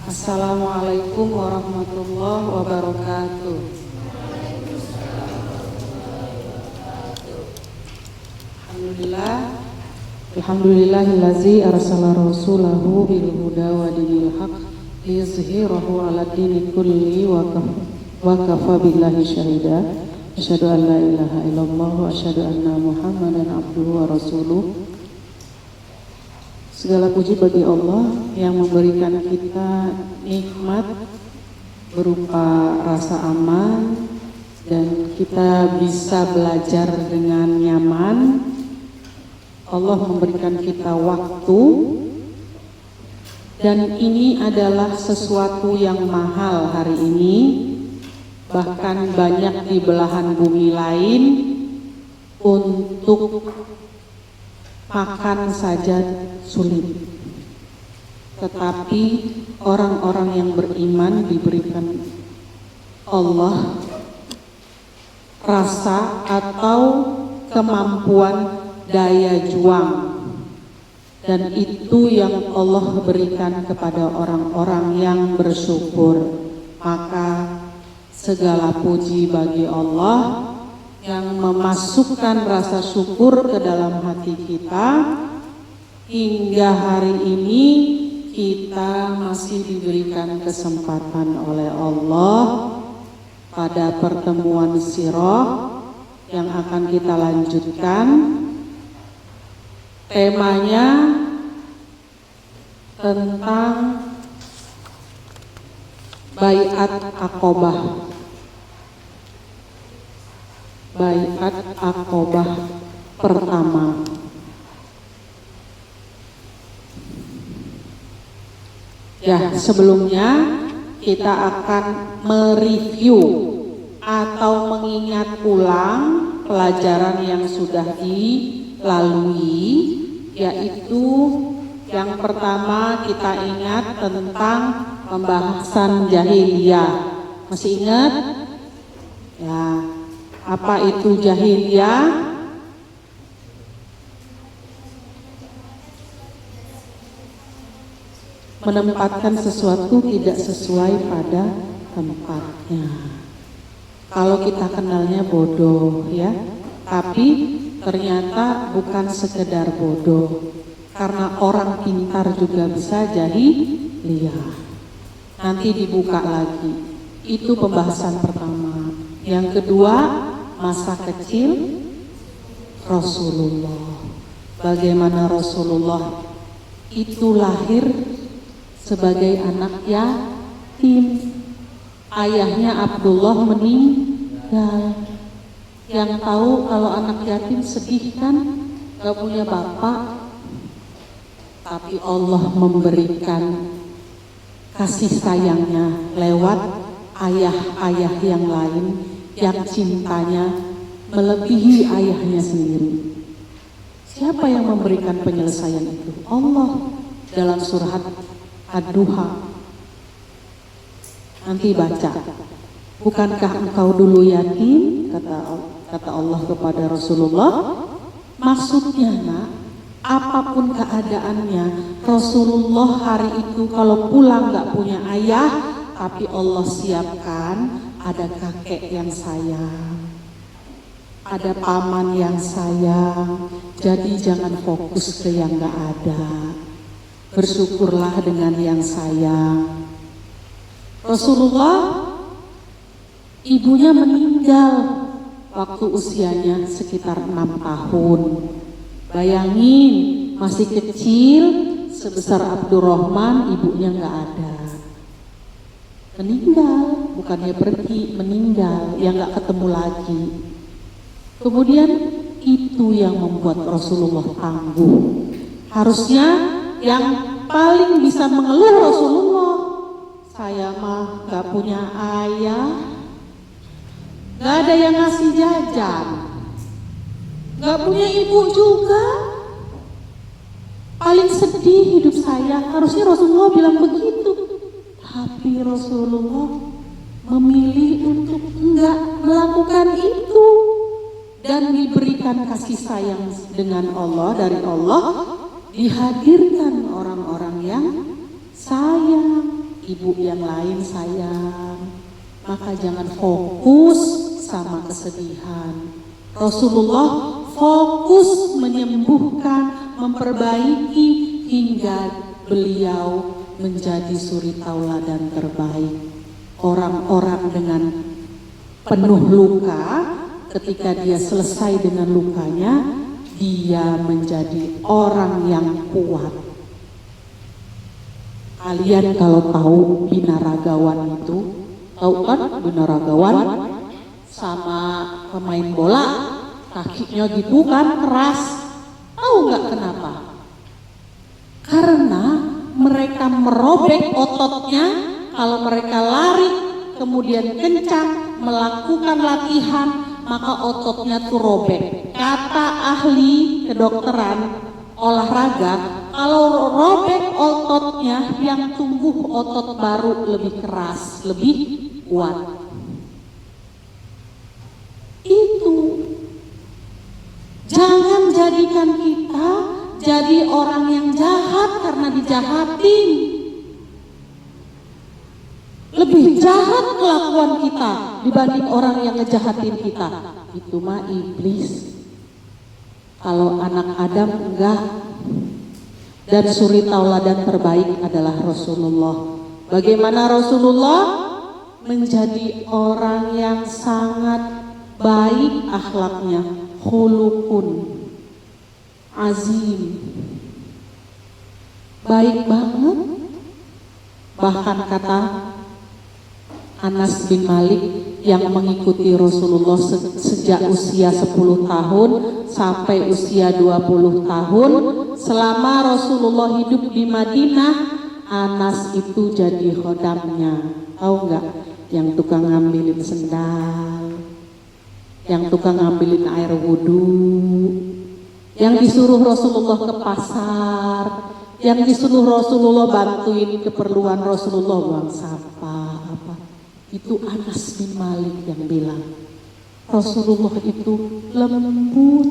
Assalamualaikum warahmatullahi wabarakatuh. Alhamdulillahillazi arsala rasulahu bil huda wa dinil haq liyuzhirahu 'ala dini kulli wa kafa billahi syahida. Asyhadu an la ilaha illallah wa asyhadu anna Muhammadan abduhu wa rasuluh. Segala puji bagi Allah yang memberikan kita nikmat berupa rasa aman dan kita bisa belajar dengan nyaman. Allah memberikan kita waktu dan ini adalah sesuatu yang mahal hari ini, bahkan banyak di belahan bumi lain untuk makan saja sulit, tetapi orang-orang yang beriman diberikan Allah rasa atau kemampuan daya juang, dan itu yang Allah berikan kepada orang-orang yang bersyukur. Maka segala puji bagi Allah yang memasukkan rasa syukur ke dalam hati kita. Hingga hari ini kita masih diberikan kesempatan oleh Allah pada pertemuan sirah yang akan kita lanjutkan. Temanya tentang Baiat Aqobah. Baiat Aqobah pertama. Ya, sebelumnya kita akan mereview atau mengingat ulang pelajaran yang sudah dilalui, yaitu yang pertama kita ingat tentang pembahasan jahiliyah. Masih ingat? Ya, apa itu jahiliyah? Menempatkan sesuatu tidak sesuai pada tempatnya. Kalau kita kenalnya bodoh, ya, tapi ternyata bukan sekedar bodoh, karena orang pintar juga bisa jahiliyah. Nanti dibuka lagi. Itu pembahasan pertama. Yang kedua, masa kecil Rasulullah. Bagaimana Rasulullah itu lahir sebagai anak yatim. Ayahnya Abdullah meninggal. Yang tahu kalau anak yatim sedih kan, gak punya bapak. Tapi Allah memberikan kasih sayangnya lewat ayah-ayah yang lain yang cintanya melebihi ayahnya sendiri. Siapa yang memberikan penyelesaian itu? Allah dalam surat Ad-Duha. Nanti baca. Bukankah engkau dulu yatim? Kata Allah kepada Rasulullah. Maksudnya nak, apapun keadaannya, Rasulullah hari itu kalau pulang gak punya ayah, tapi Allah siapkan ada kakek yang sayang, ada paman yang sayang. Jadi jangan fokus ke yang gak ada, bersyukurlah dengan yang sayang. Rasulullah ibunya meninggal waktu usianya sekitar 6 tahun. Bayangin, masih kecil sebesar Abdurrahman, ibunya nggak ada. Meninggal, bukannya pergi, meninggal, yang nggak ketemu lagi. Kemudian itu yang membuat Rasulullah tangguh. Harusnya yang paling bisa mengeluh Rasulullah. Saya mah nggak punya ayah, nggak ada yang ngasih jajan, nggak punya ibu juga. Paling sedih hidup saya. Harusnya Rasulullah bilang begitu. Tapi Rasulullah memilih untuk enggak melakukan itu. Dan diberikan kasih sayang dengan Allah, dari Allah dihadirkan orang-orang yang sayang. ibu yang lain sayang, maka jangan fokus sama kesedihan. Rasulullah fokus menyembuhkan, memperbaiki hingga beliau menjadi suri tauladan terbaik. Orang-orang dengan penuh luka, ketika dia selesai dengan lukanya, dia menjadi orang yang kuat. Kalian kalau tahu binaragawan itu, tahu kan binaragawan sama pemain bola, kakinya gitu kan keras. Tahu nggak kenapa? Karena mereka merobek ototnya. Kalau mereka lari kemudian kencang melakukan latihan, maka ototnya tuh robek. Kata ahli kedokteran olahraga, kalau robek ototnya, yang tumbuh otot baru lebih keras, lebih kuat. Itu jangan jadikan kita jadi orang yang jahat karena dijahatin. Lebih jahat kelakuan kita dibanding orang yang ngejahatin kita. Itu mah iblis. Kalau anak Adam enggak. Dan suri tauladan terbaik adalah Rasulullah. Bagaimana Rasulullah menjadi orang yang sangat baik akhlaknya, khuluqun azim, baik banget. Bahkan kata Anas bin Malik yang mengikuti Rasulullah sejak usia 10 tahun sampai usia 20 tahun, selama Rasulullah hidup di Madinah, Anas itu jadi khodamnya. Tahu nggak? Yang tukang ngambilin sendal, yang tukang ngambilin air wudhu, yang disuruh Rasulullah ke pasar, yang disuruh Rasulullah bantuin keperluan Rasulullah buang sampah apa. Itu Anas bin Malik yang bilang Rasulullah itu lembut,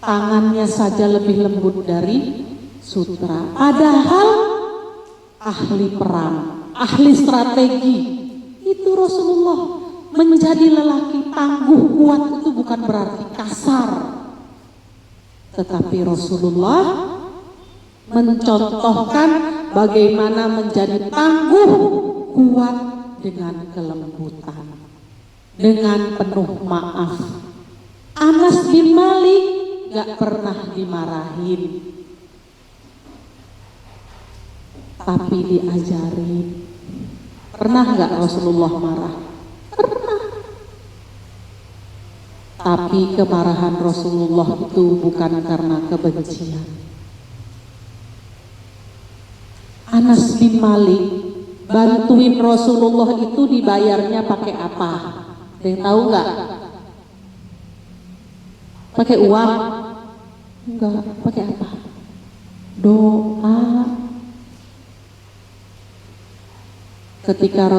tangannya saja lebih lembut dari sutra. Padahal ahli perang, ahli strategi. Itu Rasulullah. Menjadi lelaki tangguh kuat itu bukan berarti kasar, tetapi Rasulullah mencontohkan bagaimana menjadi tangguh kuat dengan kelembutan, dengan penuh maaf. Anas bin Malik gak pernah dimarahin, tapi diajarin. Pernah gak Rasulullah marah? Pernah. Tapi kemarahan Rasulullah itu bukan karena kebencian. Anas bin Malik bantuin Rasulullah itu dibayarnya pakai apa? Ada yang tahu nggak? Pakai uang? Enggak. Pakai apa? Doa. Ketika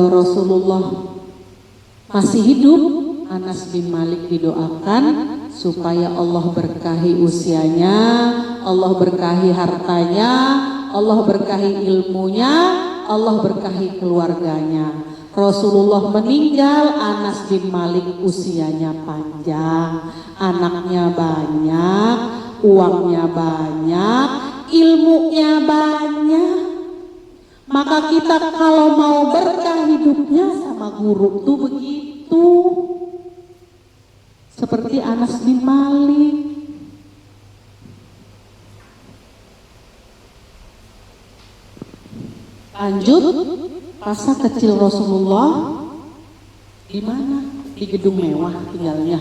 Rasulullah masih hidup, Anas bin Malik didoakan supaya Allah berkahi usianya, Allah berkahi hartanya, Allah berkahi ilmunya, Allah berkahi keluarganya. Rasulullah meninggal, Anas bin Malik usianya panjang, anaknya banyak, uangnya banyak, ilmunya banyak. Maka kita kalau mau berkah hidupnya sama guru tuh begitu. Seperti Anas bin Malik. Lanjut, masa kecil Rasulullah di mana? Di gedung mewah tinggalnya?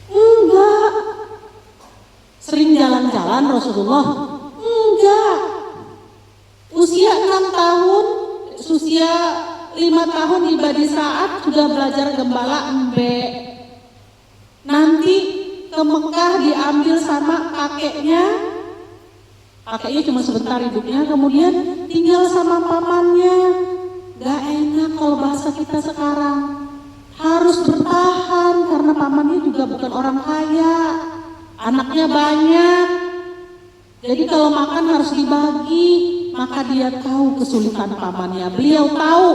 Enggak. Sering jalan-jalan Rasulullah? Enggak. Usia 6 tahun, usia 5 tahun ibadah saat sudah belajar gembala embe. Nanti ke Mekah diambil sama kakeknya. Kakeknya cuma sebentar hidupnya, kemudian tinggal sama pamannya. Gak enak kalau bahasa kita sekarang. Harus bertahan karena pamannya juga bukan orang kaya. Anaknya banyak. Jadi kalau makan harus dibagi. maka dia tahu kesulitan pamannya. Beliau tahu,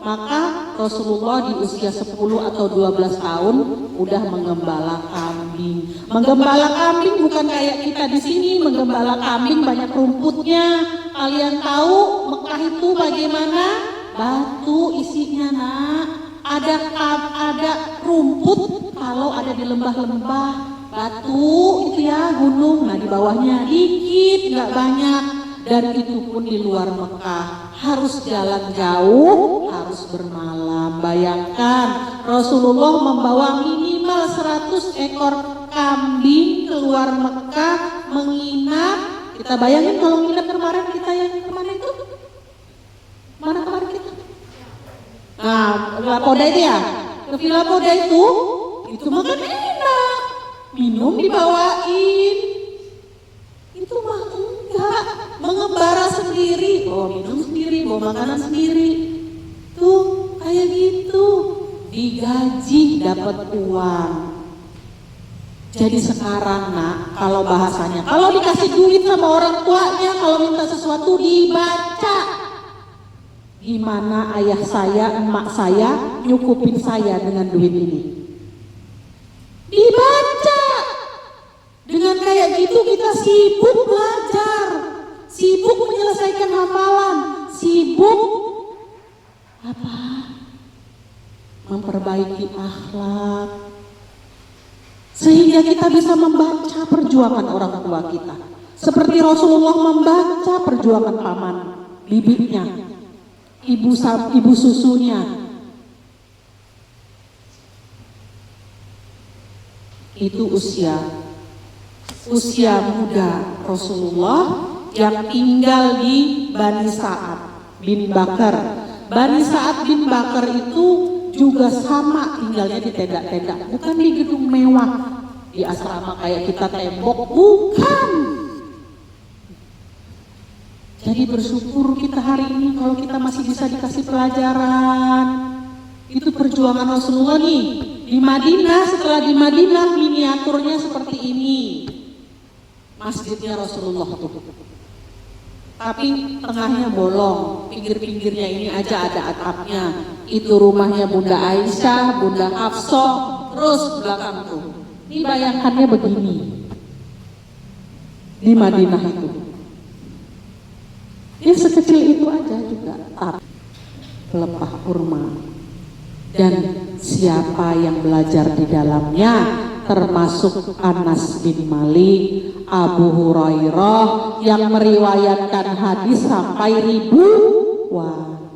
maka Rasulullah di usia 10 atau 12 tahun udah menggembala kambing. Menggembala kambing bukan kayak kita di sini, menggembala kambing banyak rumputnya. Kalian tahu Mekah itu bagaimana? Batu isinya, Nak. Ada rumput kalau ada di lembah-lembah. Batu itu ya, gunung. Nah, di bawahnya dikit, nggak banyak. Dan itu pun di luar Mekah, harus jalan jauh, harus bermalam. Bayangkan Rasulullah membawa minimal 100 ekor kambing keluar Mekah menginap. Kita bayangin kalau nginap kemarin kita yang kemana itu? Mana kemarin kita? Nah, Villa Poda itu ya? Ke Villa Poda itu makan enak, minum dibawain. Itu mah enggak, mengembara sendiri, bawa minum sendiri, bawa makanan sendiri. Tuh kayak gitu, digaji dapat uang. Jadi sekarang, Nak, kalau bahasanya, kalau dikasih duit sama orang tuanya, kalau minta sesuatu dibaca. Gimana ayah saya, emak saya nyukupin saya dengan duit ini? Dibaca. Dengan kayak gitu kita sibuk belajar, sibuk menyelesaikan hafalan, sibuk apa? Memperbaiki akhlak. Sehingga kita bisa membaca perjuangan orang tua kita. Seperti Rasulullah membaca perjuangan paman, bibinya, ibu susunya. Itu usia muda Rasulullah yang tinggal di Bani Sa'ad bin Bakar. Bani Sa'ad bin Bakar itu juga sama tinggalnya di tenda-tenda, bukan di gedung mewah, di asrama kayak kita tembok, bukan. Jadi bersyukur kita hari ini kalau kita masih bisa dikasih pelajaran. Itu perjuangan Rasulullah nih. Di Madinah, setelah di Madinah miniaturnya seperti ini. Masjidnya Rasulullah tuh. Tapi tengahnya bolong, pinggir-pinggirnya ini aja ada atapnya. Itu rumahnya Bunda Aisyah, Bunda Hafsah, terus belakang tuh. Ini bayangkannya begini. Di Madinah itu. Ya sekecil itu aja juga. Pelepah kurma. Dan siapa yang belajar di dalamnya, termasuk Anas bin Malik, Abu Hurairah yang meriwayatkan hadis sampai ribuan.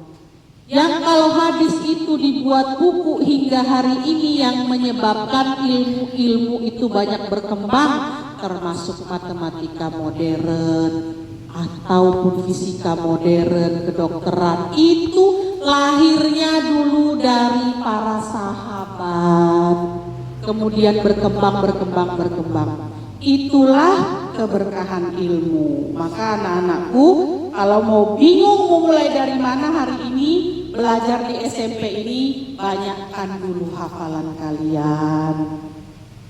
Yang kalau hadis itu dibuat buku hingga hari ini yang menyebabkan ilmu-ilmu itu banyak berkembang, termasuk matematika modern ataupun fisika modern, kedokteran, itu lahirnya dulu dari para sahabat. Kemudian berkembang. Itulah keberkahan ilmu. Maka anak-anakku, kalau mau bingung mau mulai dari mana hari ini, belajar di SMP ini, banyakkan dulu hafalan kalian.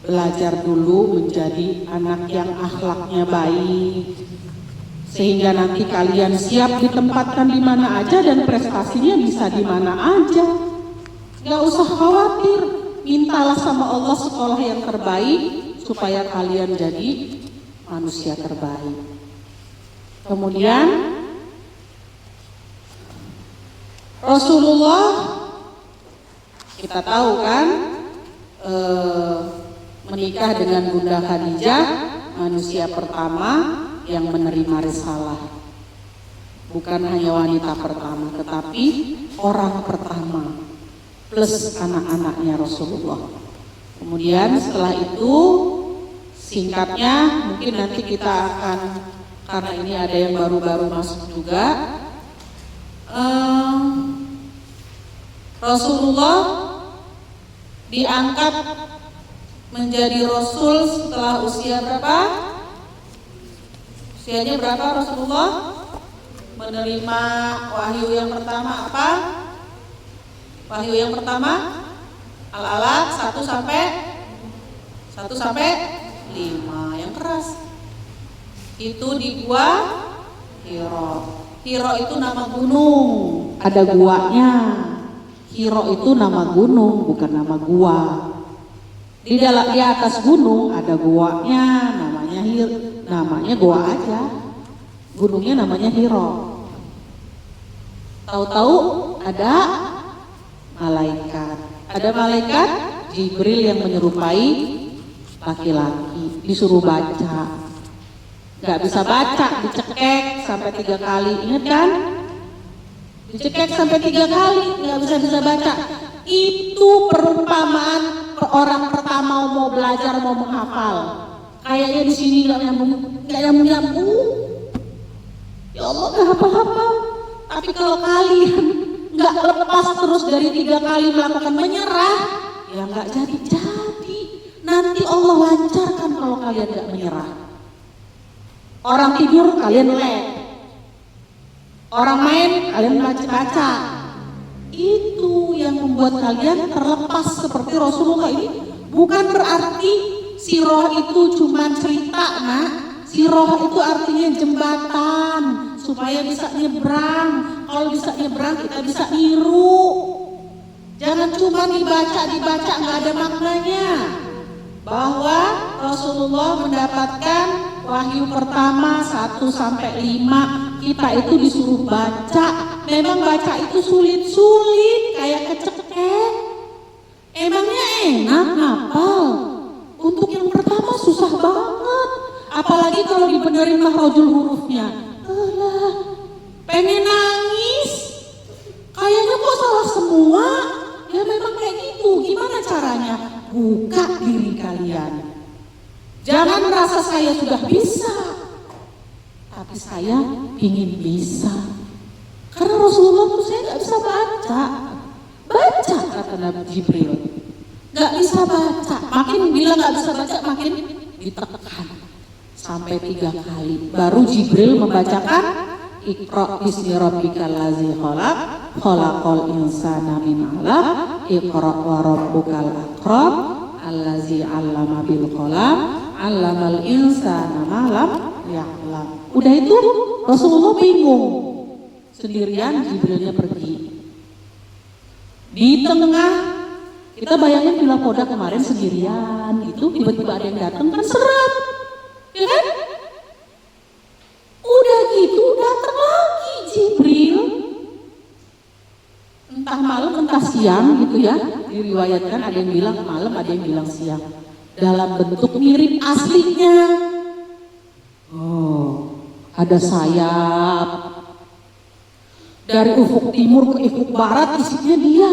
Belajar dulu menjadi anak yang akhlaknya baik. Sehingga nanti kalian siap ditempatkan di mana aja dan prestasinya bisa di mana aja. Gak usah khawatir. Mintalah sama Allah sekolah yang terbaik supaya kalian jadi manusia terbaik. Kemudian Rasulullah kita tahu kan menikah dengan Bunda Khadijah, manusia pertama yang menerima risalah. Bukan hanya wanita pertama, tetapi orang pertama plus anak-anaknya Rasulullah. Kemudian setelah itu singkatnya mungkin nanti kita akan, karena ini ada yang baru-baru masuk juga, Rasulullah diangkat menjadi Rasul setelah usia berapa? Usianya berapa Rasulullah? Menerima wahyu yang pertama apa? Wahyu yang pertama Al-Alaq 1 sampai 5 yang keras. Itu di Gua Hira. Hiro itu nama gunung, ada guanya. Hiro itu nama gunung, bukan nama gua. Di atas gunung ada guanya, namanya gua aja. Gunungnya namanya Hiro. Tahu-tahu ada malaikat. Ada malaikat Jibril yang menyerupai laki-laki, disuruh baca. Gak bisa baca, dicekek sampai 3 kali, ingat kan? Dicekek sampai 3 kali, gak bisa baca. Itu perumpamaan orang pertama mau belajar, mau menghafal. Kayaknya di sini gak nyambung. Ya Allah, gak hafal-hafal. Tapi kalau kalian gak lepas terus dari 3 kali melakukan menyerah, ya gak jadi. Nanti Allah lancarkan kalau kalian gak menyerah. Orang tidur kalian melek, orang main kalian baca. Itu yang membuat kalian terlepas seperti Rasulullah ini. Bukan berarti siroh itu cuma cerita, nak. Siroh itu artinya jembatan supaya bisa nyebrang. Kalau bisa nyebrang kita bisa niru. Jangan cuma dibaca nggak ada maknanya. Bahwa Rasulullah mendapatkan wahyu pertama 1-5, kita itu disuruh baca. Memang baca itu sulit-sulit kayak kecekek. Emangnya enak hafal? Untuk yang pertama susah banget. Apalagi kalau dibenerin mahrojul hurufnya. Pengen nangis. Kayaknya kok salah semua. Ya memang kayak gitu. Gimana caranya? Buka diri kalian. Jangan merasa saya sudah bisa, tapi saya ingin bisa. Karena Rasulullah tuh saya gak bisa baca. Baca kata Nabi Jibril. Gak bisa baca. Makin bilang gak bisa baca, makin ditekan. Sampai 3 kali. Baru Jibril membacakan Iqra bismi rabbikal ladzi khalaq, khalaqal insana min 'alaq, Iqra wa rabbukal akram, allazi 'allama bil qalam, 'allamal insana ma lam ya'lam. Udah itu Rasulullah bingung. Sendirian, Jibrilnya pergi. Di tengah, kita bayangin Bila Koda kemarin sendirian gitu, tiba-tiba ada yang datang kan seram. Ya kan? Udah gitu datang lagi Jibril. Entah malam entah siang gitu ya. Diriwayatkan ada yang bilang malam, ada yang bilang siang. Dalam bentuk mirip aslinya. Oh, ada sayap. Dari ufuk timur ke ufuk barat isinya dia,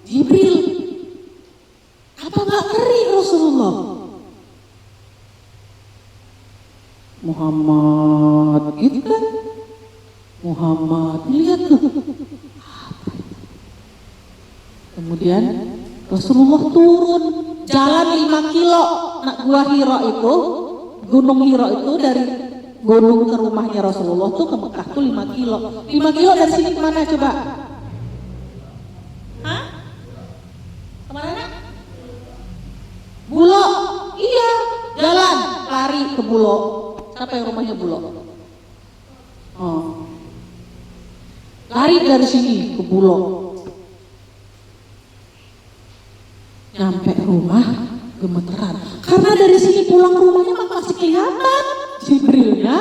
Jibril. Apa gak ngeri Rasulullah? Muhammad gitu kan? Muhammad, lihat tuh. Kemudian Rasulullah turun jalan 5 kilo. Nak gua Hiro itu, Gunung Hiro itu dari gunung ke rumahnya Rasulullah tuh ke Mekah tuh 5 kilo. 5 kilo dari sini kemana coba? Hah? Kemana nak? Bulog. Iya, jalan lari ke Bulog. Siapa yang rumahnya Bulog? Oh. Lari dari sini ke Bulog. Nyampe rumah gemeteran. Karena dari sini pulang ke rumahnya masih kelihatan Jibrilnya.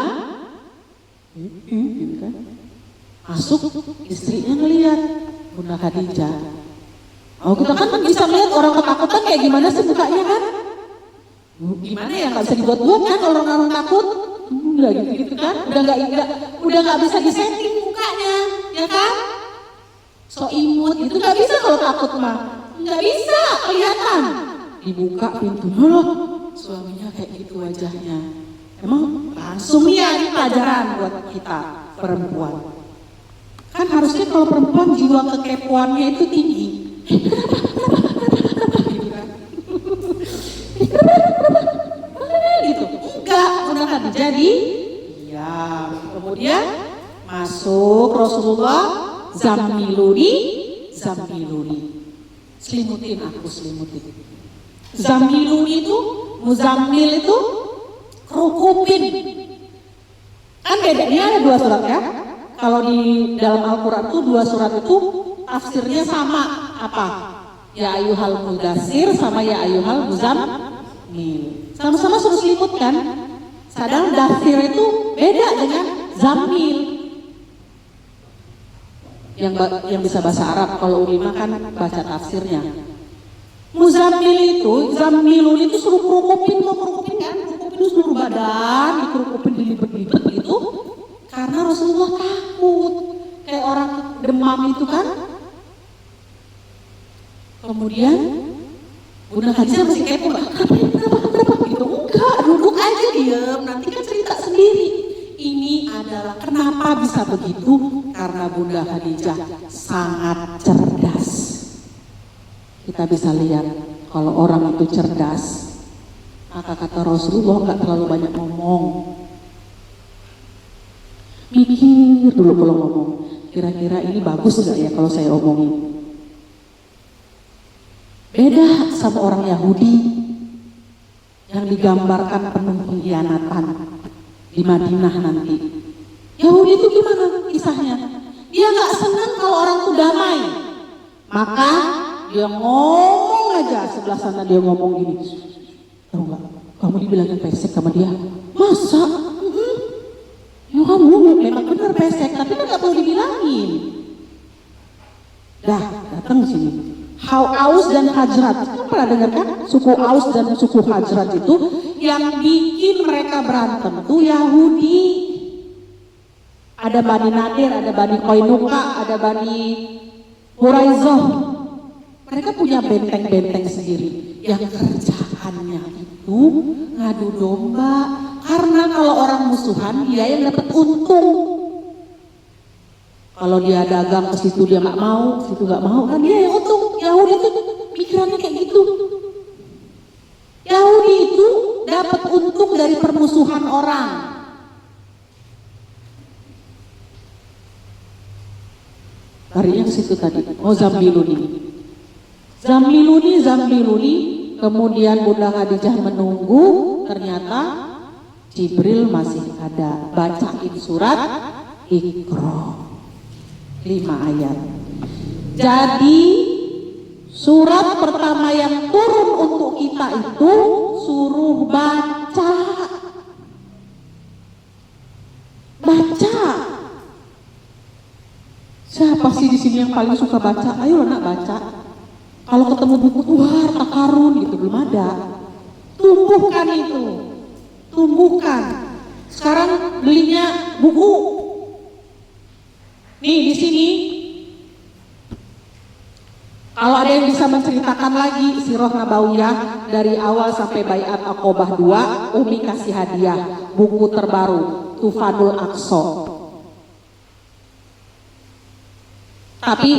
Gitu kan. Masuk, istrinya ngelihat Bunda Khadijah. Oh, kita kan bisa melihat orang ketakutan kayak gimana sih mukanya kan? Gimana ya, nggak bisa dibuat-buat kan kalau orang takut? Udah gitu kan? Udah nggak bisa disetting mukanya, ya kan? So imut itu nggak bisa kalau takut mah, nggak bisa kelihatan. Dibuka pintunya loh, suaminya kayak gitu wajahnya. Emang langsung ya ini pelajaran buat kita perempuan. Kan harusnya kalau perempuan jiwa kekepoannya itu tinggi. Gitu. Enggak, udah kan jadi. Ya, kemudian masuk Rasulullah, Zammiluni. Selimutin aku, selimutin. Zammiluni itu, Muzammil itu kerukupin. Kan bedanya ada 2 surat ya. kalau di dalam Al-Quran tuh dua surat itu tafsirnya sama, apa? Ya ayyuhal mudassir sama ya ayyuhal muzammil. Sama-sama suruh selimut kan? Sadar dathir itu beda dengan zammil. Yang bisa bahasa Arab, kalau ulama kan baca tafsirnya. Muzammil itu, zammilun itu suruh kerukupin kan? Kerukupin itu seluruh badan, dikerukupin dilibet-libet gitu. Karena Rasulullah takut, kayak orang demam itu kan. Kemudian Bunda Khadijah masih kepo, kenapa gitu? Enggak, duduk aja diem, nanti kan cerita sendiri. Ini adalah kenapa bisa begitu, karena Bunda Khadijah sangat cerdas. Kita bisa lihat kalau orang itu cerdas, maka kata Rasulullah nggak terlalu banyak ngomong. Mikir dulu kalau ngomong, kira-kira ini bagus nggak ya kalau saya omongin. Beda sama orang Yahudi yang digambarkan penuh pengkhianatan di Madinah nanti. Yahudi itu gimana kisahnya? Dia nggak senang kalau orang itu damai, maka dia ngomong aja, sebelah sana dia ngomong gini, tahu nggak? Kamu dibilangin pesek sama dia, masa? Ya kamu memang benar pesek, tapi kan nggak perlu dibilangin. Dah datang sini. Aus dan Hajrat, kamu pernah dengar kan? Suku Aus dan suku Hajrat itu yang bikin mereka berantem tuh Yahudi. Ada Bani Nadir, ada Bani Qainuqa, ada Bani Quraizoh. Mereka punya benteng-benteng sendiri yang kerjaannya itu ngadu domba. Karena kalau orang musuhan dia yang dapat untung. Kalau dia dagang ke situ dia nggak mau, situ nggak mau, kan dia yang untung. Yahudi itu pikirannya kayak gitu. Yahudi itu dapat untung dari permusuhan orang. Larinya ke situ tadi. Oh Zammiluni. Kemudian Bunda Khadijah menunggu, ternyata Jibril masih ada. Bacain surat Iqra. 5 ayat. Jadi surat pertama yang turun untuk kita itu suruh baca. Siapa sih di sini yang paling suka baca? Ayo anak baca. Kalau ketemu buku luar takarun gitu belum ada. Tumbuhkan itu. Sekarang belinya buku. Nih di sini, kalau ada yang bisa menceritakan lagi Sirah Nabawiyah dari awal sampai Baiat Aqobah 2, Umi kasih hadiah buku terbaru Tufanul Aqsa. Tapi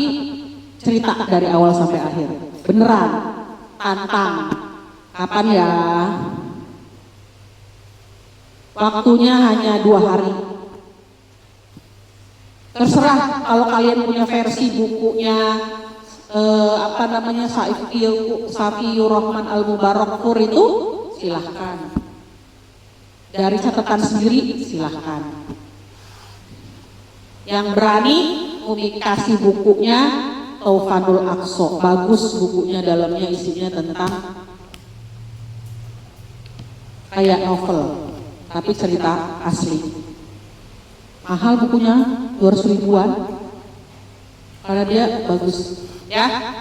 cerita dari awal sampai akhir, beneran, tantang. Kapan ya? Waktunya hanya 2 hari. Terserah kalau kalian punya versi bukunya Safiyur Rahman Al-Mubarakfur itu silahkan. Dari catatan sendiri silahkan. Yang berani Umi kasih bukunya Tufanul Aqsa. Bagus bukunya, dalamnya isinya tentang kayak novel tapi cerita asli. Mahal bukunya 200 ribuan karena dia bagus ya.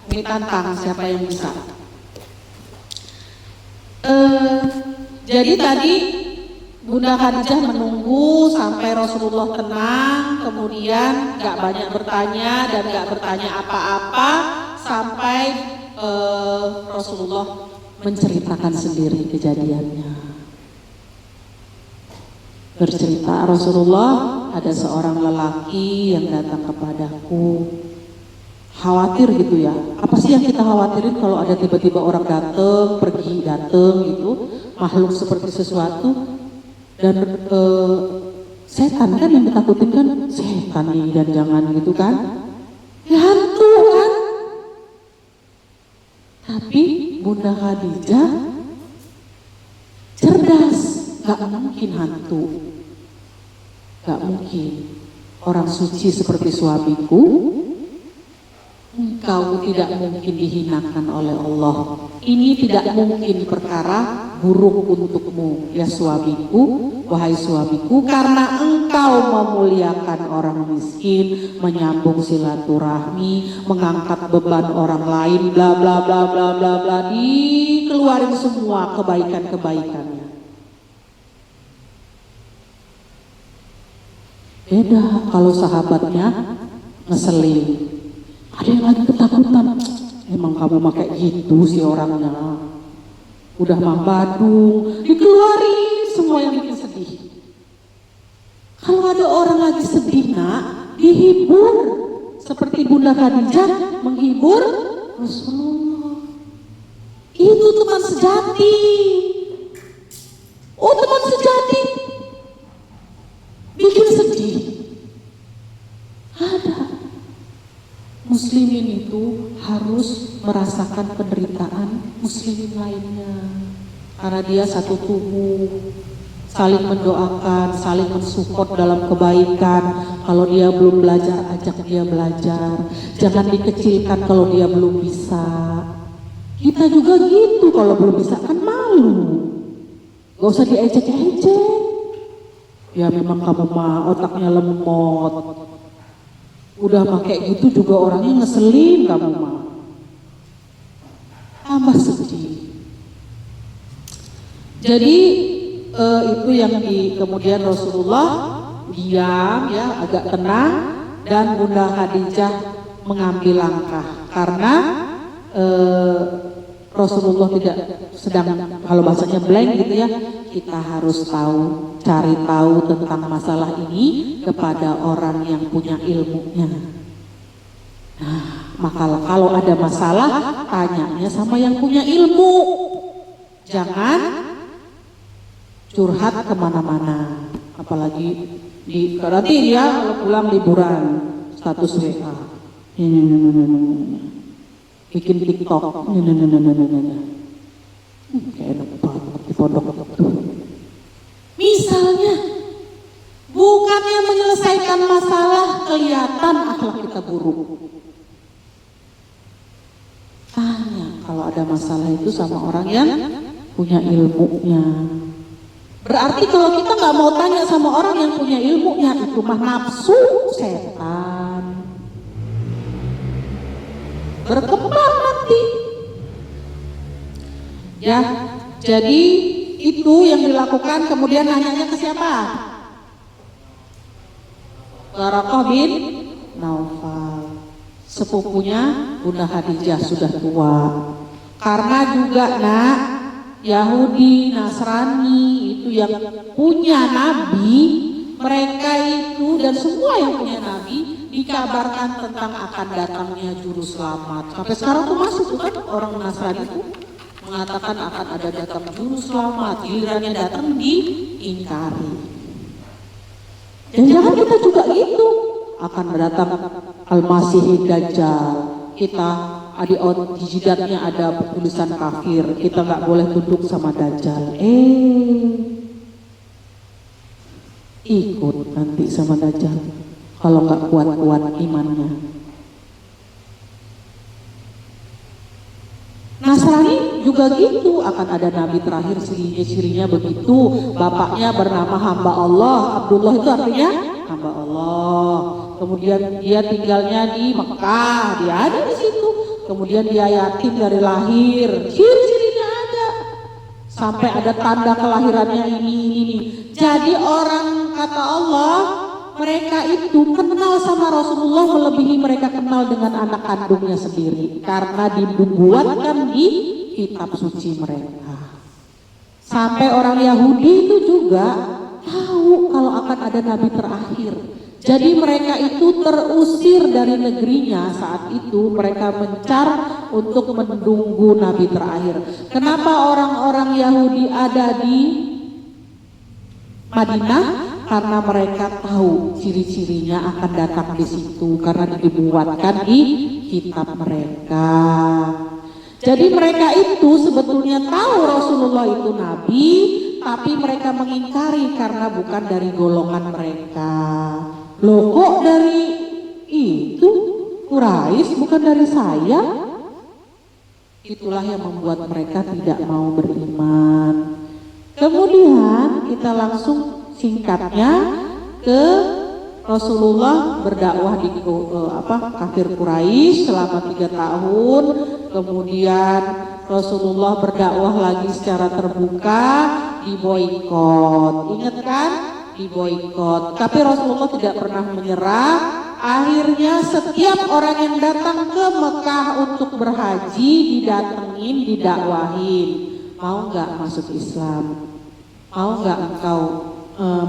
Ini tantang siapa yang bisa. Jadi tadi Bunda Khadijah menunggu sampai Rasulullah tenang, kemudian gak banyak bertanya dan gak bertanya apa-apa sampai Rasulullah menceritakan sendiri kejadiannya. Bercerita, Rasulullah, ada seorang lelaki yang datang kepadaku, khawatir gitu ya. Apa sih yang kita khawatirin kalau ada tiba-tiba orang datang, pergi, datang gitu, makhluk seperti sesuatu. Dan setan kan yang ditakutin kan, setan nih dan jangan gitu kan, ya hantu kan. Tapi Bunda Khadijah cerdas. Gak mungkin hantu, gak mungkin. orang suci seperti suamiku, engkau tidak mungkin dihinakan oleh Allah. Ini tidak mungkin perkara buruk untukmu ya suamiku, wahai suamiku, karena engkau memuliakan orang miskin, menyambung silaturahmi, mengangkat beban orang lain, bla bla bla bla bla bla, dikeluarin semua kebaikan-kebaikannya. Beda kalau sahabatnya ngeselin. Ada yang lagi ketakutan, emang kamu pakai gitu sih orangnya. Udah mah Badung, dikeluarin semua yang bikin sedih. Kalau ada orang lagi sedih nak, dihibur. Seperti Bunda Khadijah menghibur Rasulullah. Itu teman sejati. Oh, teman sejati bikin sedih. Ada. Muslimin itu harus merasakan penderitaan muslimin lainnya, karena dia satu tubuh, saling mendoakan, saling mensupport dalam kebaikan. Kalau dia belum belajar, ajak dia belajar. Jangan dikecilkan kalau dia belum bisa. Kita juga gitu, kalau belum bisa kan malu, gak usah diejek-ejek. Ya memang kamu mah otaknya lemot, udah pakai gitu juga orangnya ngeselin, kamu mah tambah sedih. Jadi itu yang kemudian Rasulullah diam ya, agak tenang, dan Bunda Khadijah mengambil langkah karena Rasulullah tidak sedang, kalau bahasanya blank gitu ya, kita harus tahu, cari tahu tentang masalah ini kepada orang yang punya ilmunya. Nah, maka kalau ada masalah, tanyanya sama yang punya ilmu. Jangan curhat kemana-mana, apalagi nanti ya kalau pulang liburan status WA, bikin TikTok, kayak enak banget di pondok itu. Misalnya, bukannya menyelesaikan masalah, kelihatan akhlak kita buruk. Tanya kalau ada masalah itu sama orang yang punya ilmunya. Berarti kalau kita nggak mau tanya sama orang yang punya ilmunya, itu mah nafsu setan. Berkembang nanti. Ya, jadi itu yang dilakukan. Kemudian nanyanya ke siapa? Waraqah bin Naufal, sepupunya Bunda Khadijah, sudah tua. Karena juga nak, Yahudi, Nasrani itu yang punya Nabi, mereka itu dan semua yang punya Nabi dikabarkan tentang akan datangnya juru selamat. Sampai sekarang tuh masuk tuh kan orang Nasrani itu mengatakan akan ada datang juru selamat, gilirannya datang diingkari. Dan jangan kita juga gitu, akan datang Al-Masih Dajjal, kita di jidatnya ada tulisan kafir, kita nggak boleh tunduk sama Dajjal. Ikut nanti sama Dajjal kalau nggak kuat-kuat imannya. Nasrani juga gitu, akan ada nabi terakhir, cirinya begitu, bapaknya bernama hamba Allah, Abdullah itu artinya hamba Allah. Kemudian dia tinggalnya di Mekah, dia ada di situ. Kemudian dia yatim dari lahir, ciri-cirinya ada, sampai ada tanda kelahirannya ini. Jadi orang kata Allah, mereka itu kenal sama Rasulullah melebihi mereka kenal dengan anak kandungnya sendiri, karena dibuatkan di kitab suci mereka. Sampai orang Yahudi itu juga tahu kalau akan ada nabi terakhir. Jadi mereka itu terusir dari negerinya saat itu, mereka mencar untuk menunggu nabi terakhir. Kenapa orang-orang Yahudi ada di Madinah? Karena mereka tahu ciri-cirinya akan datang di situ, karena dibuatkan di kitab mereka. Jadi mereka itu sebetulnya tahu Rasulullah itu nabi, tapi mereka mengingkari karena bukan dari golongan mereka. Loh kok dari itu Quraisy bukan dari saya? Itulah yang membuat mereka tidak mau beriman. Kemudian kita langsung singkatnya ke Rasulullah berdakwah di kafir Quraisy selama 3 tahun. Kemudian Rasulullah berdakwah lagi secara terbuka, diboikot. Ingat kan? Diboikot. Tapi Rasulullah tidak pernah menyerah. Akhirnya setiap orang yang datang ke Mekah untuk berhaji didatengin, didakwahin. Mau nggak masuk Islam? Mau nggak engkau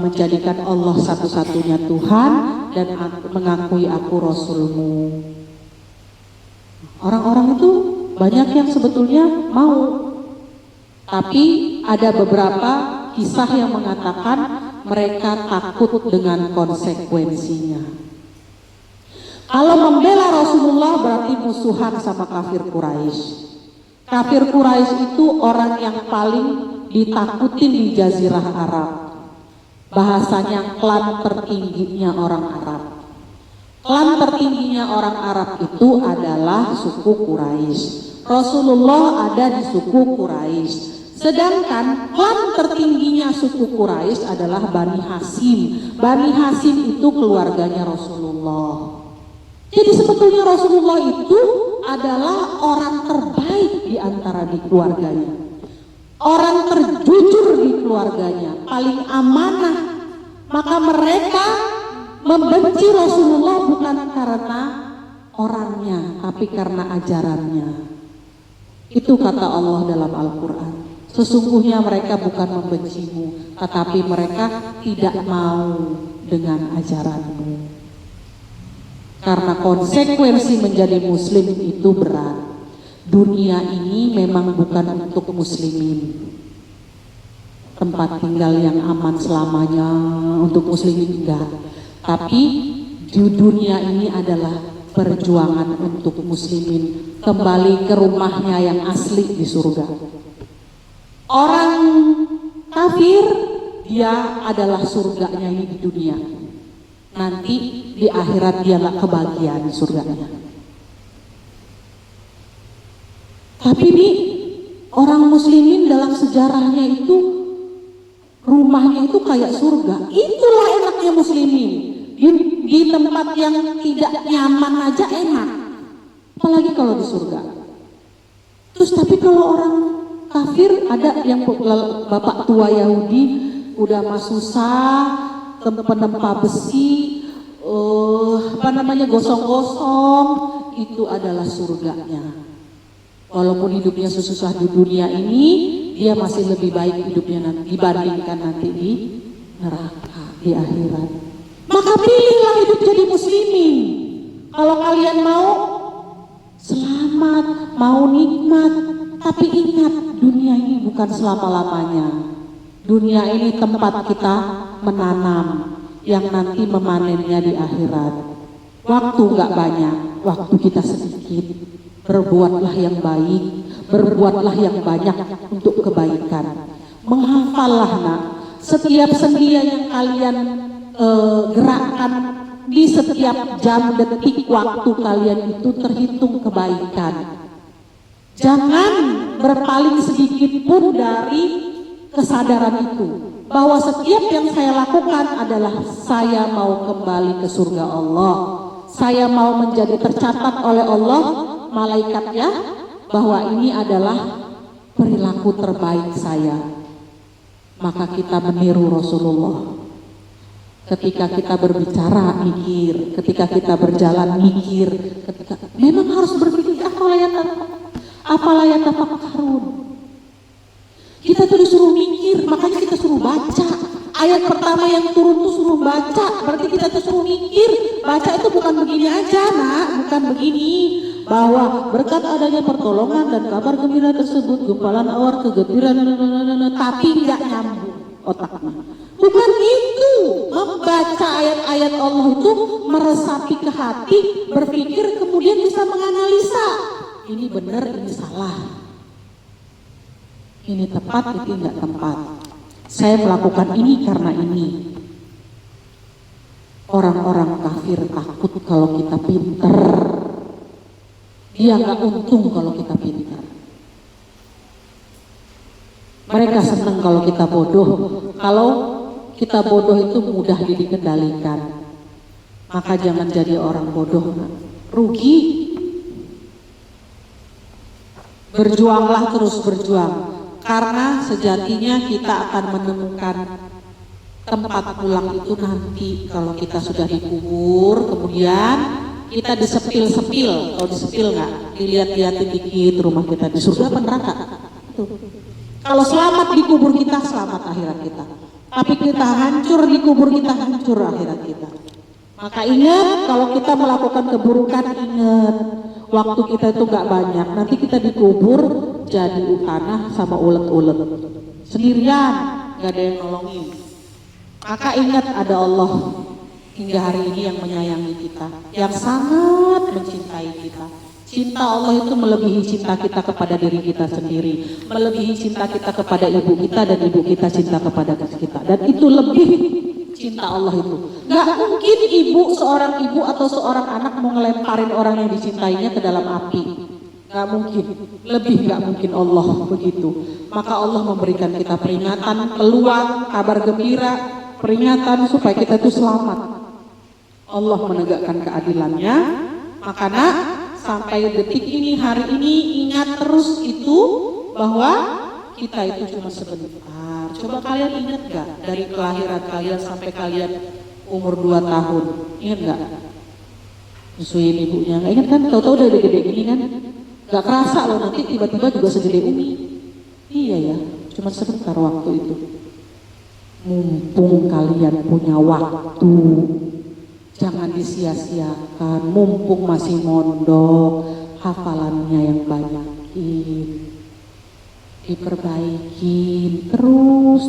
menjadikan Allah satu-satunya Tuhan dan mengakui aku Rasulmu? Orang-orang itu banyak yang sebetulnya mau, tapi ada beberapa kisah yang mengatakan mereka takut dengan konsekuensinya. Kalau membela Rasulullah berarti musuhan sama kafir Quraisy. Kafir Quraisy itu orang yang paling ditakutin di Jazirah Arab. Bahasanya klan tertingginya orang Arab. Klan tertingginya orang Arab itu adalah suku Quraisy. Rasulullah ada di suku Quraisy. Sedangkan klan tertingginya suku Quraisy adalah Bani Hasyim. Bani Hasyim itu keluarganya Rasulullah. Jadi sebetulnya Rasulullah itu adalah orang terbaik di antara di keluarganya. Orang terjujur di keluarganya, paling amanah. Maka mereka membenci Rasulullah bukan karena orangnya, tapi karena ajarannya. Itu kata Allah dalam Al-Quran. Sesungguhnya mereka bukan membencimu, tetapi mereka tidak mau dengan ajaranmu. Karena konsekuensi menjadi muslim itu berat. Dunia ini memang bukan untuk muslimin. Tempat tinggal yang aman selamanya untuk muslimin enggak. Tapi di dunia ini adalah perjuangan untuk muslimin kembali ke rumahnya yang asli di surga. Orang kafir dia adalah surganya ini di dunia. Nanti di akhirat dia gak kebagian surganya. Tapi nih orang muslimin dalam sejarahnya itu rumahnya itu kayak surga. Itulah enaknya muslimin. Di tempat yang tidak nyaman aja enak. Apalagi kalau di surga. Terus tapi kalau orang kafir ada yang bapak tua Yahudi udah mah susah, penempa besi, gosong-gosong, itu adalah surganya. Walaupun hidupnya susah di dunia ini, dia masih lebih baik hidupnya nanti dibandingkan nanti di neraka di akhirat. Maka pilihlah hidup jadi muslimin. Kalau kalian mau selamat, mau nikmat, tapi ingat dunia ini bukan selama-lamanya. Dunia ini tempat kita menanam yang nanti memanennya di akhirat. Waktu gak banyak, waktu kita sedikit. Berbuatlah yang baik, berbuatlah yang banyak untuk kebaikan. Menghafallah nak, setiap sendia yang kalian gerakkan di setiap jam detik waktu kalian itu terhitung kebaikan. Jangan berpaling sedikit pun dari kesadaran itu, bahwa setiap yang saya lakukan adalah saya mau kembali ke surga Allah. Saya mau menjadi tercatat oleh Allah malaikatnya bahwa ini adalah perilaku terbaik saya. Maka kita meniru Rasulullah. Ketika kita berbicara mikir, ketika kita berjalan mikir, memang harus berpikir apalah yatafakkarun. Kita tuh disuruh mikir, makanya kita suruh baca. Ayat pertama yang turun tuh suruh baca, berarti kita tuh suruh mikir. Baca itu bukan begini aja nak, bukan begini. Bahwa berkat adanya pertolongan dan kabar gembira tersebut, gumpalan awar kegembiraan, tapi tidak nyambung otaknya. Bukan itu, membaca ayat-ayat Allah itu meresapi ke hati, berpikir kemudian bisa menganalisa. Ini benar, ini salah. Ini tepat, itu tidak tepat. Saya melakukan ini karena ini. Orang-orang kafir takut kalau kita pinter. Dia nggak untung kalau kita pinter. Mereka senang kalau kita bodoh. Kalau kita bodoh itu mudah dikendalikan. Maka jangan jadi orang bodoh. Rugi. Berjuanglah terus berjuang. Karena sejatinya kita akan menemukan tempat pulang itu nanti kalau kita sudah dikubur, kemudian kita disepil-sepil. Kalau disepil nggak, dilihat-lihatin dikit rumah kita di surga apa neraka. Kalau selamat dikubur kita, selamat akhirat kita. Tapi kita hancur dikubur kita, hancur akhirat kita. Maka ingat, kalau kita melakukan keburukan, ingat waktu kita itu nggak banyak. Nanti kita dikubur jadi tanah sama ulet-ulet. Sendirian, nggak ada yang nolongin. Maka ingat ada Allah hingga hari ini yang menyayangi kita, yang sangat mencintai kita. Cinta Allah itu melebihi cinta kita kepada diri kita sendiri, melebihi cinta kita kepada ibu kita dan ibu kita cinta kepada kita. Dan itu lebih cinta Allah itu. Gak mungkin seorang ibu atau seorang anak mau ngelemparin orang yang dicintainya ke dalam api. Gak mungkin, lebih gak mungkin Allah begitu. Maka Allah memberikan kita peringatan, peluang, kabar gembira, peringatan supaya kita itu selamat. Allah menegakkan keadilannya. Makanya sampai detik ini, hari ini, ingat terus itu bahwa kita itu cuma sebentar. Coba kalian ingat gak dari kelahiran kalian sampai kalian umur 2 tahun, ingat gak? Nyusuin ibunya, gak ingat kan? Tahu-tahu udah gede gini kan? Gak kerasa loh, nanti tiba-tiba juga segede Umi. Iya ya, cuma sebentar waktu itu. Mumpung kalian punya waktu, jangan disia-siakan. Mumpung masih mondok, hafalannya yang banyakin, diperbaikin terus,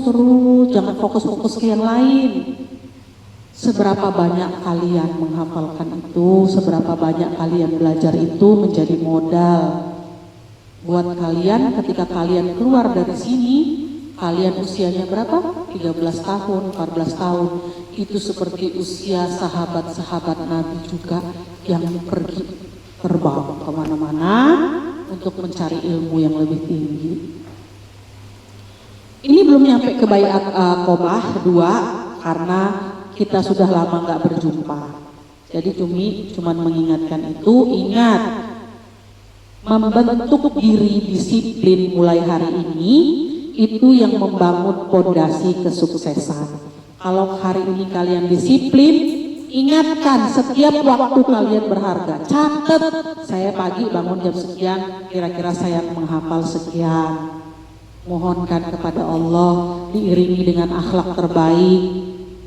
jangan fokus-fokus ke yang lain. Seberapa banyak kalian menghafalkan itu, seberapa banyak kalian belajar itu menjadi modal buat kalian ketika kalian keluar dari sini. Kalian usianya berapa? 13 tahun, 14 tahun. Itu seperti usia sahabat-sahabat Nabi juga yang pergi terbang kemana-mana untuk mencari ilmu yang lebih tinggi. Ini belum nyampe ke Baiat Aqobah 2 karena kita sudah lama nggak berjumpa. Jadi cuma mengingatkan itu, ingat membentuk diri disiplin mulai hari ini. Itu yang membangun pondasi kesuksesan. Kalau hari ini kalian disiplin, ingatkan setiap waktu kalian berharga. Catat, saya pagi bangun jam sekian, kira-kira saya menghafal sekian. Mohonkan kepada Allah, diiringi dengan akhlak terbaik,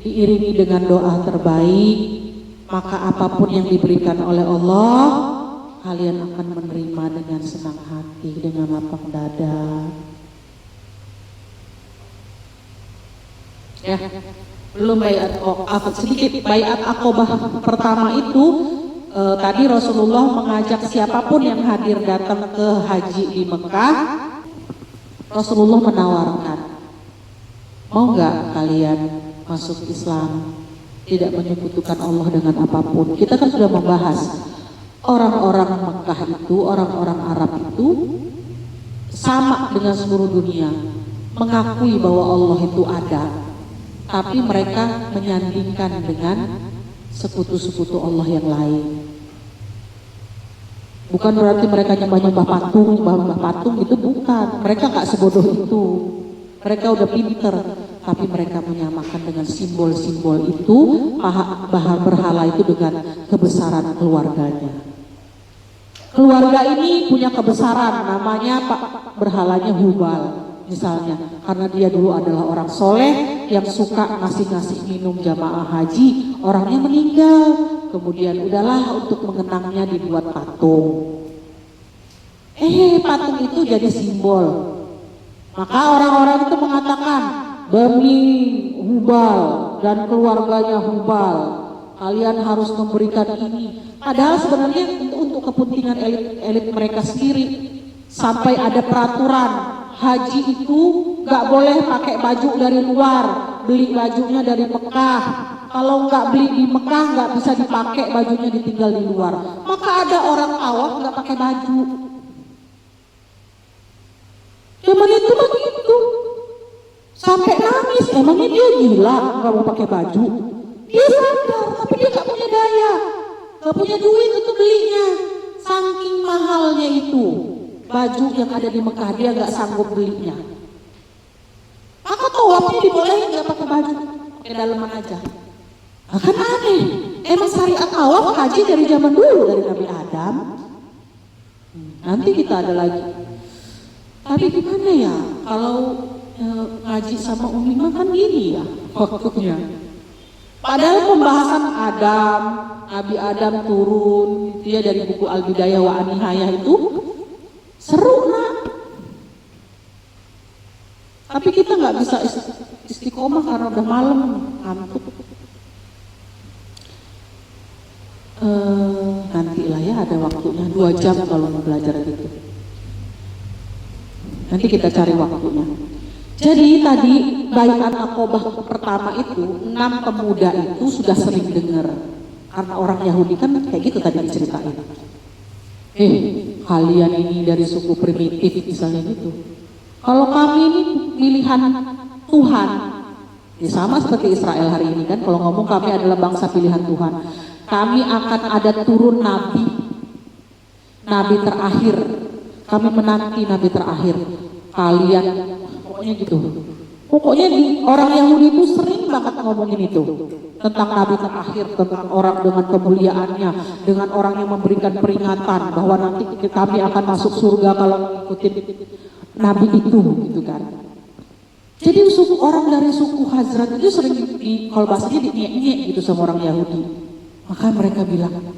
diiringi dengan doa terbaik. Maka apapun yang diberikan oleh Allah, kalian akan menerima dengan senang hati, dengan lapang dada. Ya, belum Baiat sedikit Baiat Aqobah pertama itu tadi Rasulullah mengajak siapapun yang hadir datang ke haji di Mekah. Rasulullah menawarkan, mau nggak kalian masuk Islam, tidak menyekutukan Allah dengan apapun. Kita kan sudah membahas orang-orang Mekah itu, orang-orang Arab itu sama dengan seluruh dunia, mengakui bahwa Allah itu ada. Tapi mereka menyandingkan dengan sekutu-sekutu Allah yang lain. Bukan berarti mereka nyembah-nyembah patung itu bukan. Mereka gak sebodoh itu. Mereka udah pinter. Tapi mereka menyamakan dengan simbol-simbol itu, berhala itu dengan kebesaran keluarganya. Keluarga ini punya kebesaran, namanya berhalanya Hubal. Misalnya, karena dia dulu adalah orang soleh yang suka ngasih minum jamaah haji, orangnya meninggal, kemudian udahlah untuk mengenangnya dibuat patung. Patung itu jadi simbol. Maka orang-orang itu mengatakan, demi Hubal dan keluarganya Hubal, kalian harus memberikan ini. Padahal sebenarnya untuk kepentingan elit mereka sendiri. Sampai ada peraturan, haji itu gak boleh pakai baju dari luar, beli bajunya dari Mekah. kalau nggak beli di Mekah nggak bisa dipakai, bajunya ditinggal di luar. Maka ada orang tawaf nggak pakai baju. Zaman itu begitu. Sampai nangis, emangnya dia gila nggak mau pakai baju? Dia sadar, tapi dia nggak punya daya, nggak punya duit untuk belinya. Saking mahalnya itu baju yang ada di Mekah, dia nggak sanggup belinya. Maka tawafnya dibolehin nggak pakai baju, pakai daleman aja. Akan aneh, emang syariat tawaf haji dari zaman dulu, dari Nabi Adam. Nanti kita ada lagi. Tapi gimana ya kalau ngaji sama Umi mah kan gini ya waktunya. Padahal pembahasan Adam, Nabi Adam turun, dia dari buku Al-Bidayah wa An-Nihayah itu seru nak. Tapi kita nggak bisa istiqomah karena udah malam ngantuk. Nantilah ya ada waktunya 2 jam kalau mau belajar gitu. Nanti kita cari waktunya. Jadi tadi baiat Aqobah pertama itu 6 pemuda itu sudah sering dengar. Karena orang Yahudi kan kayak gitu tadi diceritain. Kalian ini dari suku primitif misalnya gitu. Kalau kami ini pilihan Tuhan, ya sama seperti Israel hari ini kan. Kalau ngomong kami adalah bangsa pilihan Tuhan. Kami akan ada turun nabi, nabi terakhir. Kami menanti nabi terakhir. Kalian pokoknya gitu. Pokoknya orang Yahudi itu sering banget ngomongin itu tentang nabi terakhir, tentang orang dengan kemuliaannya, dengan orang yang memberikan peringatan bahwa nanti kami akan masuk surga kalau mengikuti nabi itu, gitu kan. Jadi orang dari suku Hazrat itu sering kalau bahasanya dinyek-nyek gitu sama orang Yahudi. Maka mereka bilang,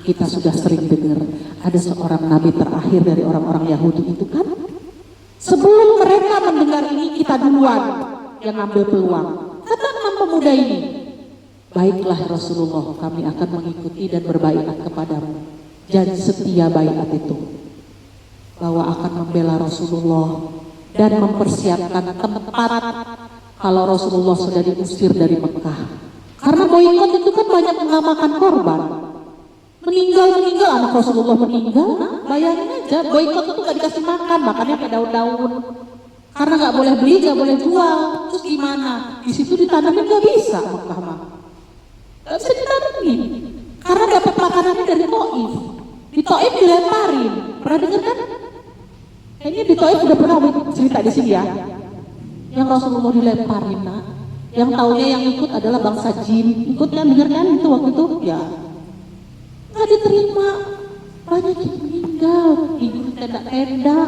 kita sudah sering dengar ada seorang nabi terakhir dari orang-orang Yahudi itu kan. Sebelum mereka mendengar ini, kita duluan yang ambil peluang. Kata 6 pemuda ini, baiklah Rasulullah, kami akan mengikuti dan berbaiat kepadamu. Janji setia baiat itu, bahwa akan membela Rasulullah dan mempersiapkan tempat kalau Rasulullah sudah diusir dari Mekah. Karena boikot itu kan banyak mengamakan korban. Meninggal anak Rasulullah meninggal, bayangin aja boikot itu gak dikasih makan, makannya pakai daun-daun. Karena gak boleh beli, gak boleh jual. Terus gimana? Di situ ditanamin gak bisa Mekah mah. Gak bisa ditanamin. Karena dapat makanannya dari Taif. Di Taif dilemparin. Pernah dengar kan? Kayaknya di Taif udah pernah cerita di sini ya. Yang Rasulullah dilemparin nak. Yang taunya yang ikut adalah bangsa jin. Ikut kan, dengar kan itu waktu itu? Ya. Nggak diterima, banyak yang meninggal, hidup tenda-tenda,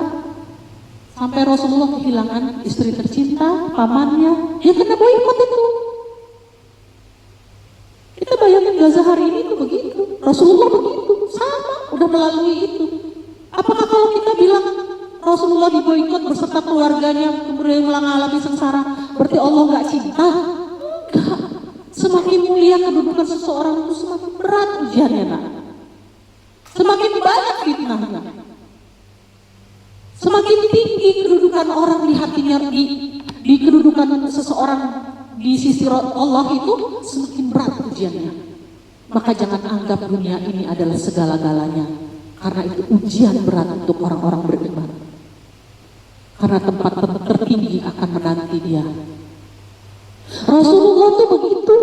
sampai Rasulullah kehilangan istri tercinta, pamannya, ya kena boikot itu. Kita bayangin Gaza hari ini itu begitu, Rasulullah begitu, sama, udah melalui itu. Apakah kalau kita bilang Rasulullah diboikot beserta keluarganya, kemudian mengalami sengsara, berarti Allah nggak cinta? Enggak. Semakin mulia kedudukan seseorang itu semakin berat ujiannya nak. Semakin banyak fitnahnya. Semakin tinggi kedudukan orang di hatinya, di kedudukan seseorang di sisi Allah itu semakin berat ujiannya. Maka jangan anggap dunia ini adalah segala-galanya. Karena itu ujian berat untuk orang-orang beriman. Karena tempat tertinggi akan menanti dia. Rasulullah tuh begitu.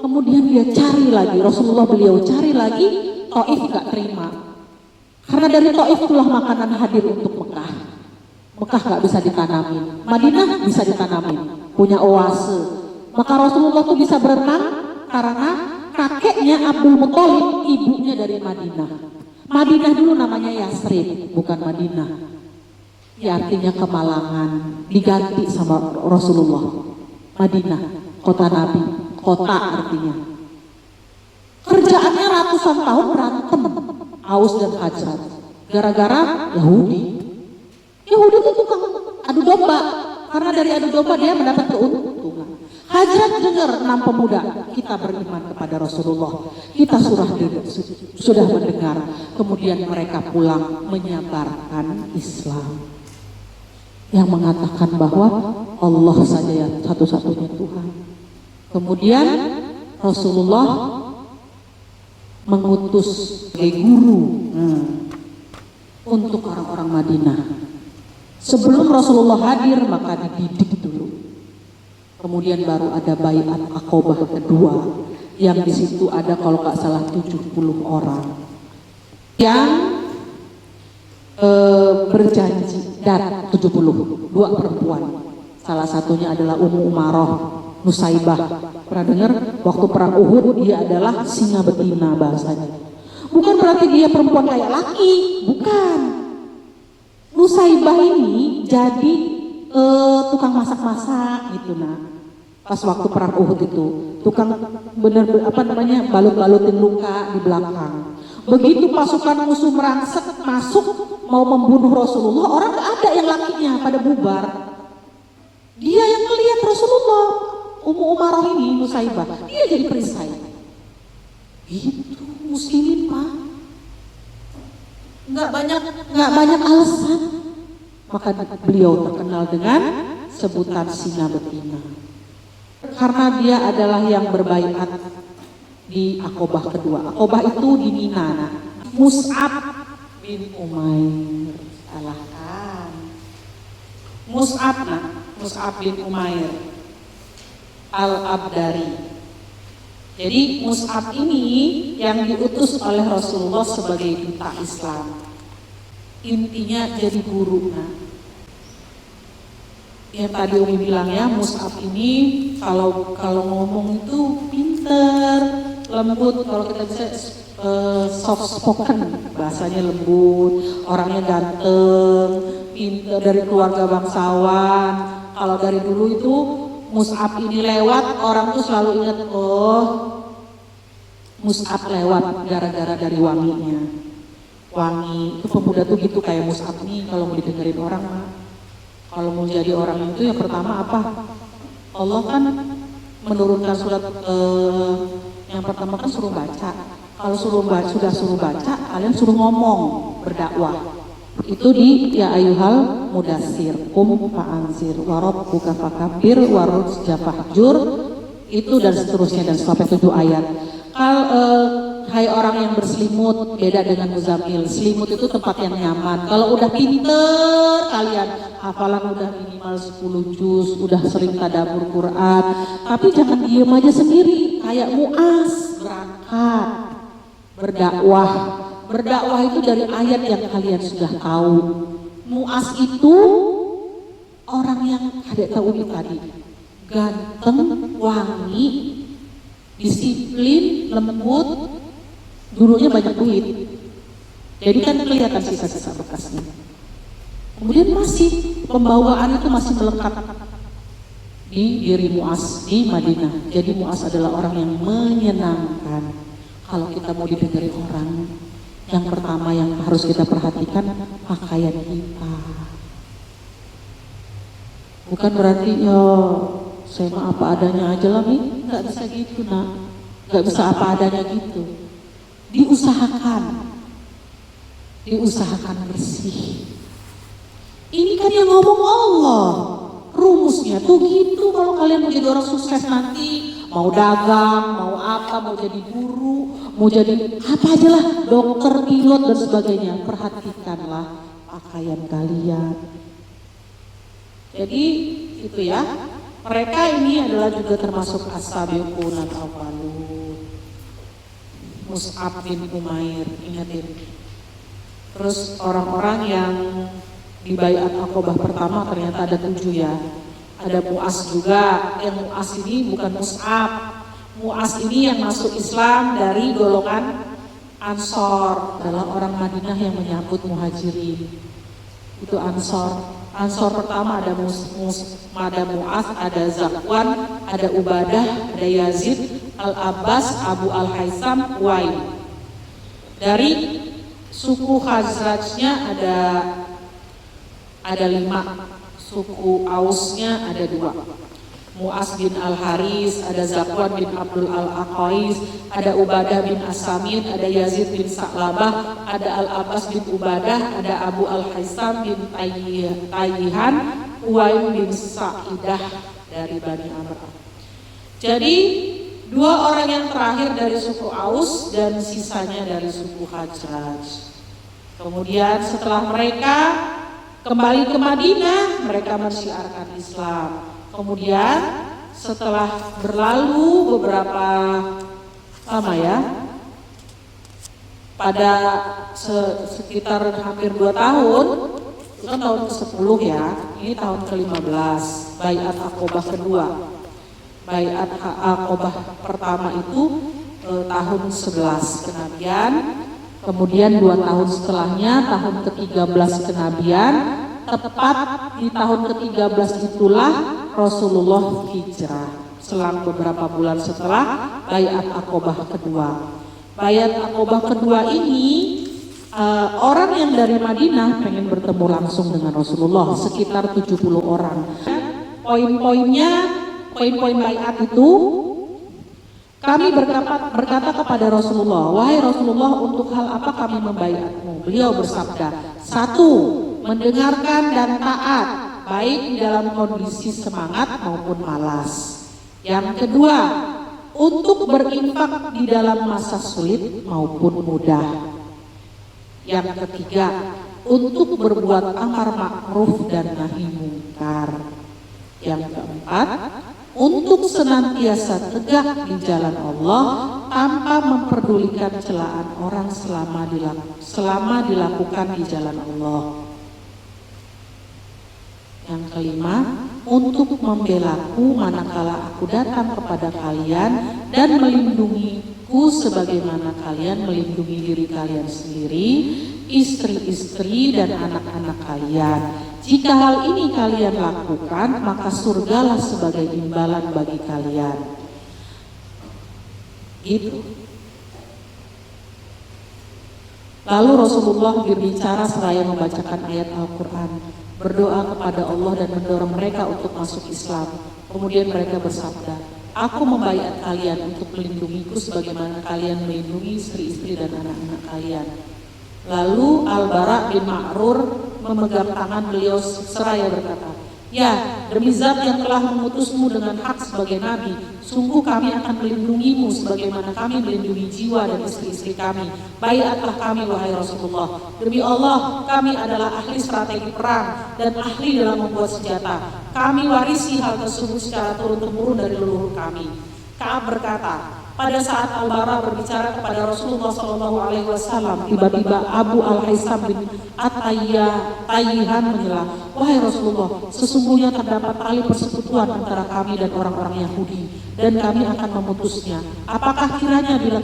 Kemudian dia cari lagi, Rasulullah beliau cari lagi, Taif gak terima. Karena dari Taif itulah makanan hadir untuk Mekah. Mekah gak bisa ditanamin, Madinah bisa ditanamin, punya oase. Maka Rasulullah tuh bisa berenang karena kakeknya Abdul Muthalib, ibunya dari Madinah. Madinah dulu namanya Yasrib, bukan Madinah. Ya artinya kemalangan, diganti sama Rasulullah. Madinah, kota Nabi, kota artinya. Kerjaannya ratusan tahun berantem, Aus dan Khazraj, gara-gara Yahudi. Yahudi itu tukang adu domba, karena dari adu domba dia mendapat keuntungan. Khazraj dengar 6 pemuda, kita beriman kepada Rasulullah, kita sudah mendengar. Kemudian mereka pulang menyabarkan Islam yang mengatakan bahwa Allah saja yang satu-satunya Tuhan. Kemudian Rasulullah mengutus sebagai guru untuk orang-orang Madinah. Sebelum Rasulullah hadir maka dididik dulu. Kemudian baru ada baiat Aqobah kedua yang di situ ada kalau nggak salah 70 orang yang berjanji, dan 70, 2 perempuan. Salah satunya adalah Ummu Umarah Nusaibah. Pernah dengar? Waktu perang Uhud dia adalah singa betina bahasanya. Bukan berarti dia perempuan kayak laki, bukan. Nusaibah ini jadi tukang masak-masak gitu pas waktu perang Uhud itu, tukang balut-balutin luka di belakang. Begitu pasukan musuh merangsek masuk mau membunuh Rasulullah, orang gak ada yang lakinya pada bubar. Dia yang melihat Rasulullah, Ummu Umarah ini Nusaibah, dia jadi perisai. Itu muslimin Pak, nggak banyak alasan. Maka beliau terkenal dengan sebutan singa betina karena dia adalah yang berbaiat di Aqobah kedua. Aqobah itu di Mina. Mus'ab bin Umair, salahkan. Mus'ab bin Umair Al-Abdari. Jadi Mus'ab ini yang diutus oleh Rasulullah sebagai duta Islam. Intinya jadi guru. Yang tadi Umi bilang ya, Mus'ab ini kalau ngomong itu pinter, lembut. Kalau kita bisa soft spoken, bahasanya lembut, orangnya ganteng, pinter, dari keluarga bangsawan. Kalau dari dulu itu Mus'ab ini lewat, orang tuh selalu ingat, oh Mus'ab lewat gara-gara dari wanginya. Wangi itu pemuda tuh gitu kayak Mus'ab nih kalau mau didengerin orang mah. Kalau mau jadi orang itu yang pertama apa? Allah kan menurunkan surat yang pertama kan suruh baca. Kalau sudah suruh baca, kalian suruh ngomong, berdakwah. Itu di ya ayyuhal mudassir qum fa'anzir wa rabbuka fakabbir wa rujza fahjur, itu dan seterusnya dan sampai 7 ayat. Hai orang yang berselimut, beda dengan muzamil. Selimut itu tempat yang nyaman. Kalau udah pinter kalian, hafalan udah minimal 10 juz, udah sering tadabbur Quran, tapi jangan diem aja sendiri kayak Mu'az, berangkat berdakwah. Berdakwah itu dari ayat yang kalian sudah tahu. Mu'az itu orang yang ada tahu tadi, ganteng, wangi, disiplin, lembut, dulunya banyak duit. Jadi kan kelihatan sisa-sisa bekasnya. Kemudian masih pembawaan itu masih melekat di diri Mu'az di Madinah. Jadi Mu'az adalah orang yang menyenangkan. Kalau kita mau didengarin orang, yang pertama yang harus kita perhatikan pakaian kita. Bukan berarti ya saya mah apa adanya aja lah nih, nggak bisa gitu nggak bisa apa adanya gitu. Diusahakan bersih. Ini kan yang ngomong Allah, rumusnya tuh gitu. Kalau kalian mau jadi orang sukses nanti, mau dagang, mau apa, mau jadi guru, mau jadi apa aja lah, dokter, pilot dan sebagainya, perhatikanlah pakaian kalian. Jadi itu ya, mereka ini adalah juga termasuk as-sabiqun al-awwalun. Mus'ab bin Umair, ingatin. Terus orang-orang yang di baiat Aqobah pertama ternyata ada 7 ya. Ada Mu'az juga, yang Mu'az ini bukan Mus'ab. Mu'az ini yang masuk Islam dari golongan Ansor, adalah orang Madinah yang menyambut muhajirin. Itu Ansor. Ansor pertama ada Mu'az, ada Zakwan, ada Ubadah, ada Yazid, Al-Abbas, Abu Al-Haisam, Uwain. Dari suku Khazrajnya ada 5, suku Ausnya ada 2. Mu'az bin Al-Haris, ada Zakwan bin Abdul Al-Aqais, ada Ubadah bin As-Samit, ada Yazid bin Sa'labah, ada Al-Abbas bin Ubadah, ada Abu Al-Haisam bin Tayyihan, Uwain bin Sa'idah dari Bani Amr. Jadi Dua orang yang terakhir dari suku Aus dan sisanya dari suku Khazraj. Kemudian setelah mereka kembali ke Madinah, mereka mensyiarkan Islam. Kemudian setelah berlalu beberapa lama ya, pada sekitar hampir 2 tahun, itu kan tahun ke-10 ya, ini tahun ke-15, Baiat Aqobah kedua. Baiat Aqobah pertama itu tahun 11 kenabian, kemudian 2 tahun setelahnya tahun ke-13 kenabian, tepat di tahun ke-13 itulah Rasulullah hijrah. Selang beberapa bulan setelah Baiat Aqobah kedua. Baiat Aqobah kedua ini orang yang dari Madinah pengen bertemu langsung dengan Rasulullah, sekitar 70 orang. Poin-poin baiat itu, kami berkata kepada Rasulullah, wahai Rasulullah, untuk hal apa kami membaiatmu? Beliau bersabda, 1. Mendengarkan dan taat, baik di dalam kondisi semangat maupun malas. Yang kedua, untuk berinfak di dalam masa sulit maupun mudah. Yang ketiga, untuk berbuat amar ma'ruf dan nahi mungkar. Yang keempat, untuk senantiasa tegak di jalan Allah tanpa memperdulikan celaan orang selama dilakukan di jalan Allah. Yang kelima, untuk membelaku manakala aku datang kepada kalian dan melindungiku sebagaimana kalian melindungi diri kalian sendiri, istri-istri dan anak-anak kalian. Jika hal ini kalian lakukan, maka surgalah sebagai imbalan bagi kalian. Gitu. Lalu Rasulullah berbicara seraya membacakan ayat Al-Quran, berdoa kepada Allah dan mendorong mereka untuk masuk Islam. Kemudian mereka bersabda, aku membaiat kalian untuk melindungiku sebagaimana kalian melindungi istri-istri dan anak-anak kalian. Lalu Al-Bara bin Ma'rur memegang tangan beliau seraya berkata, ya, demi zat yang telah mengutusmu dengan hak sebagai nabi, sungguh kami akan melindungimu sebagaimana kami melindungi jiwa dan istri-istri kami. Baiatlah kami wahai Rasulullah. Demi Allah, kami adalah ahli strategi perang dan ahli dalam membuat senjata. Kami warisi hal tersebut secara turun-temurun dari leluhur kami. Ka'ab berkata, pada saat Al-Bara berbicara kepada Rasulullah SAW, tiba-tiba Abu Al-Haisam bin At-Tayyihan menyela, wahai Rasulullah, sesungguhnya terdapat tali persekutuan antara kami dan orang-orang Yahudi, dan kami akan memutusnya. Apakah kiranya bila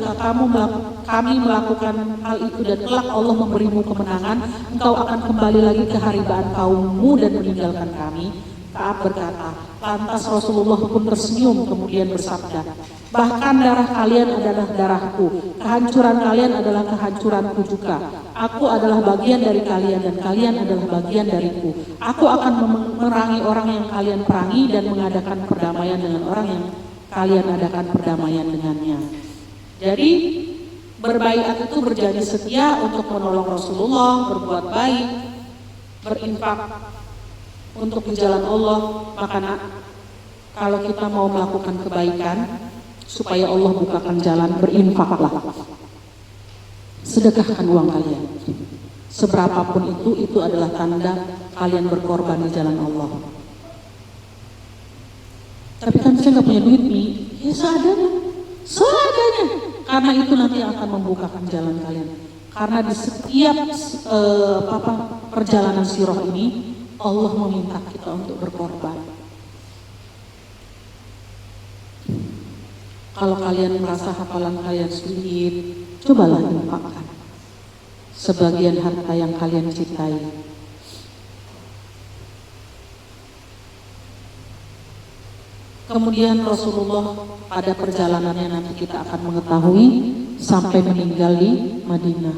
kami melakukan hal itu dan kelak Allah memberimu kemenangan, engkau akan kembali lagi ke haribaan kaummu dan meninggalkan kami? Ka'ab berkata, lantas Rasulullah pun tersenyum kemudian bersabda, bahkan darah kalian adalah darahku, kehancuran kalian adalah kehancuranku juga. Aku adalah bagian dari kalian dan kalian adalah bagian dariku. Aku akan memerangi orang yang kalian perangi dan mengadakan perdamaian dengan orang yang kalian adakan perdamaian dengannya. Jadi berbaiat itu berjanji setia untuk menolong Rasulullah, berbuat baik, berinfak untuk di jalan Allah. Maka kalau kita mau melakukan kebaikan supaya Allah bukakan jalan, berinfaklah, sedekahkan uang kalian seberapapun itu adalah tanda kalian berkorban di jalan Allah. Tapi kan saya nggak punya duit nih, ya seadanya, karena itu nanti akan membukakan jalan kalian. Karena di setiap perjalanan sirah ini Allah meminta kita untuk berkorban. Kalau kalian merasa hafalan kalian sulit, cobalah infakkan sebagian harta yang kalian cintai. Kemudian Rasulullah pada perjalanannya nanti kita akan mengetahui sampai meninggal di Madinah.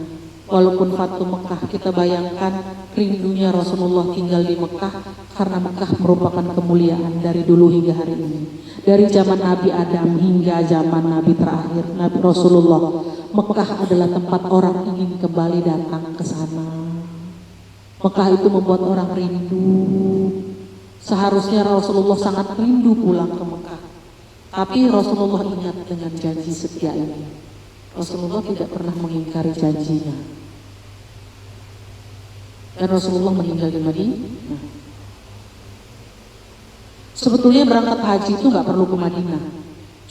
Walaupun Fatu Mekah, kita bayangkan rindunya Rasulullah tinggal di Mekah karena Mekah merupakan kemuliaan dari dulu hingga hari ini. Dari zaman Nabi Adam hingga zaman Nabi terakhir, Nabi Rasulullah, Mekah adalah tempat orang ingin kembali datang ke sana. Mekah itu membuat orang rindu. Seharusnya Rasulullah sangat rindu pulang ke Mekah. Tapi Rasulullah ingat dengan janji setia ini. Rasulullah tidak pernah mengingkari janjinya. Dan Rasulullah meninggal di Madinah. Sebetulnya berangkat haji itu nggak perlu ke Madinah,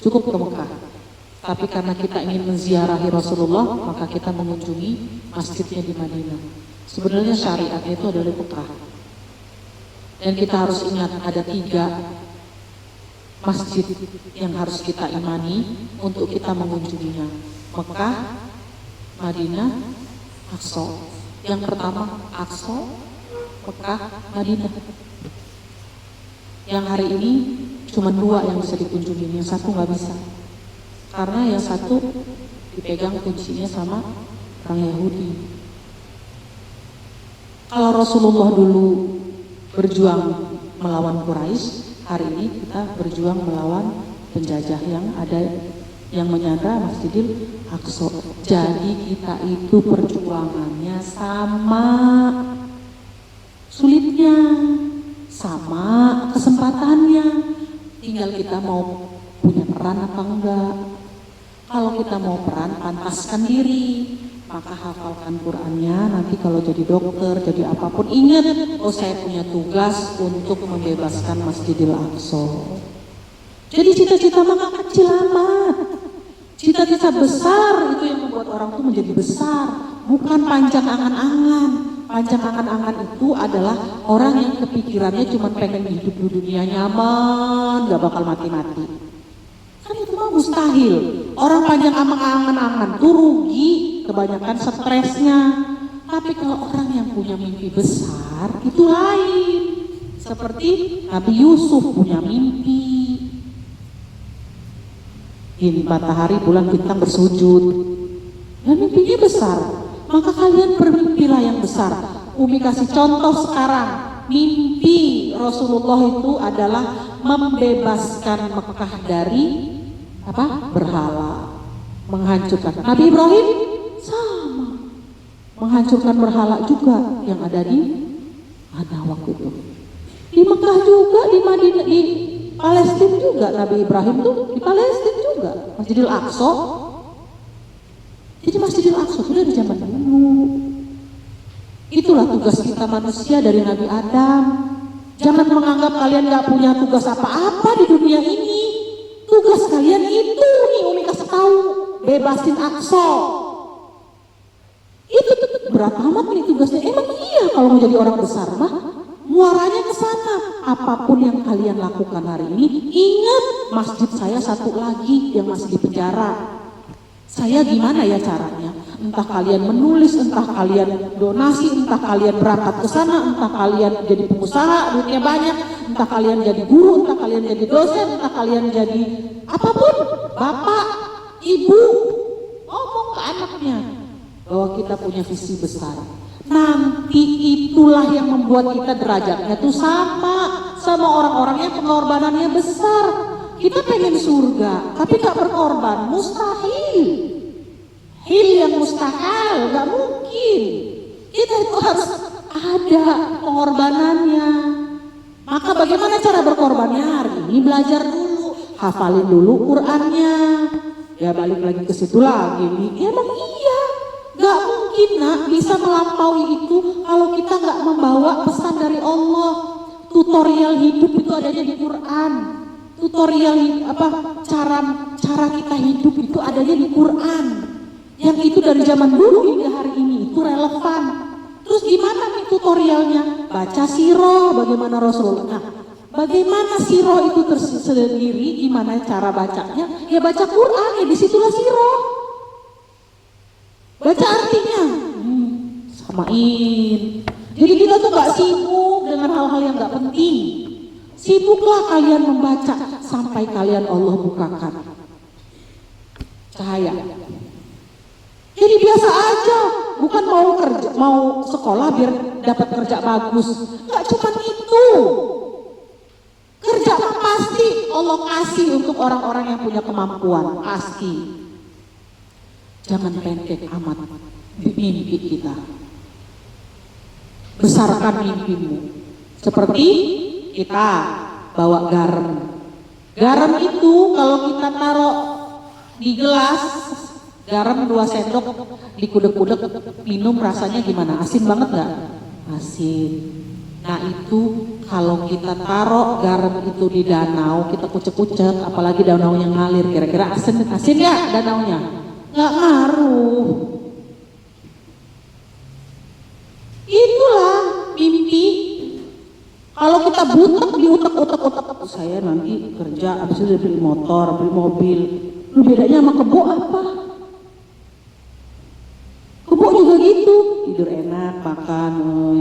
cukup ke Mekah. Tapi karena kita ingin menziarahi Rasulullah, maka kita mengunjungi masjidnya di Madinah. Sebenarnya syariatnya itu adalah Mekah. Dan kita harus ingat ada 3 masjid yang harus kita imani untuk kita mengunjunginya. Mekah, Madinah, Aqsa. Yang pertama Aqsa, Mekah, Madinah. Yang hari ini cuma 2 yang bisa dikunjungi, yang satu nggak bisa. Karena yang satu dipegang kuncinya sama orang Yahudi. Kalau Rasulullah dulu berjuang melawan Quraisy, hari ini kita berjuang melawan penjajah yang ada yang menyandra Masjidil Aqsa. Jadi kita itu perjuangannya sama sulitnya, sama kesempatannya. Tinggal kita mau punya peran apa enggak. Kalau kita mau peran, pantaskan diri, maka hafalkan Qur'annya. Nanti kalau jadi dokter, jadi apapun, ingat, oh saya punya tugas untuk membebaskan Masjidil Aqsa. Jadi cita-cita maka kecil amat. Cita-cita besar itu yang membuat orang itu menjadi besar, bukan panjang angan-angan. Panjang angan-angan itu adalah orang yang kepikirannya cuma pengen hidup di dunia nyaman, gak bakal mati-mati. Kan itu mah mustahil. Orang panjang angan-angan tuh rugi, kebanyakan stresnya. Tapi kalau orang yang punya mimpi besar itu lain. Seperti Nabi Yusuf punya mimpi. Ini matahari, bulan, bintang bersujud. Dan mimpinya besar. Maka kalian bermimpilah yang besar. Umi kasih contoh sekarang. Mimpi Rasulullah itu adalah membebaskan Mekah dari berhala, menghancurkan. Nabi Ibrahim sama, menghancurkan berhala juga yang ada di mana waktu itu. Di Mekah juga, di Madinah, di Palestina juga. Nabi Ibrahim tuh di Palestina juga, Masjidil Aqsa. Jadi Masjidil Aqsa sudah di zaman dulu. Itulah tugas kita manusia dari Nabi Adam. Jangan menganggap kalian gak punya tugas apa-apa di dunia ini. Tugas kalian itu nih, Umi kasih tahu, bebasin Aqsa. Itu berat amat nih tugasnya. Emang iya kalau mau jadi orang besar mah muaranya ke sana. Apapun yang kalian lakukan hari ini, ingat masjid saya satu lagi yang masih di penjara. Saya gimana ya caranya? Entah kalian menulis, entah kalian donasi, entah kalian berangkat ke sana, entah kalian jadi pengusaha, duitnya banyak, entah kalian jadi guru, entah kalian jadi dosen, entah kalian jadi apapun, bapak, ibu, ngomong ke anaknya bahwa kita punya visi besar. Nanti itulah yang membuat kita derajatnya tuh sama orang-orang yang pengorbanannya besar. Kita pengen surga, tapi gak berkorban, mustahil. Hil yang mustahil, gak mungkin. Kita itu harus ada pengorbanannya. Maka bagaimana cara berkorbannya? Hari ini belajar dulu, hafalin dulu Qur'annya. Ya balik lagi ke situ lagi nih. Emang iya, gak mungkin nak bisa melampaui itu kalau kita gak membawa pesan dari Allah. Tutorial hidup itu adanya di Quran. Tutorial cara kita hidup itu adanya di Quran. Yang itu dari zaman dulu hingga hari ini itu relevan. Terus gimana nih tutorialnya? Baca sirah bagaimana Rasulullah. Nah, bagaimana sirah itu tersendiri? Gimana cara bacanya? Ya baca Quran, ya disitulah sirah. Baca artinya. Samain. Jadi kita tuh gak sibuk dengan hal-hal yang gak penting. Sibuklah kalian membaca sampai kalian Allah bukakan cahaya. Jadi biasa aja, bukan mau sekolah biar dapat kerja bagus. Enggak cuma itu. Kerja pasti Allah kasih untuk orang-orang yang punya kemampuan, pasti. Jangan pendek amat mimpi kita. Besarkan mimpimu. Seperti kita bawa garam. Garam itu kalau kita taruh di gelas, garam 2 sendok dikudek-kudek, minum rasanya gimana? Asin banget nggak? Asin. Nah itu kalau kita taruh garam itu di danau, kita kucek-kucek, apalagi danau yang ngalir, kira-kira asin nggak danaunya? Nggak ngaruh. Itulah mimpi. Kalau kita butek diutek-utek, saya nanti kerja, abis itu beli motor, beli mobil. Lu bedanya sama kebo apa? Kebo juga gitu, tidur enak, makan,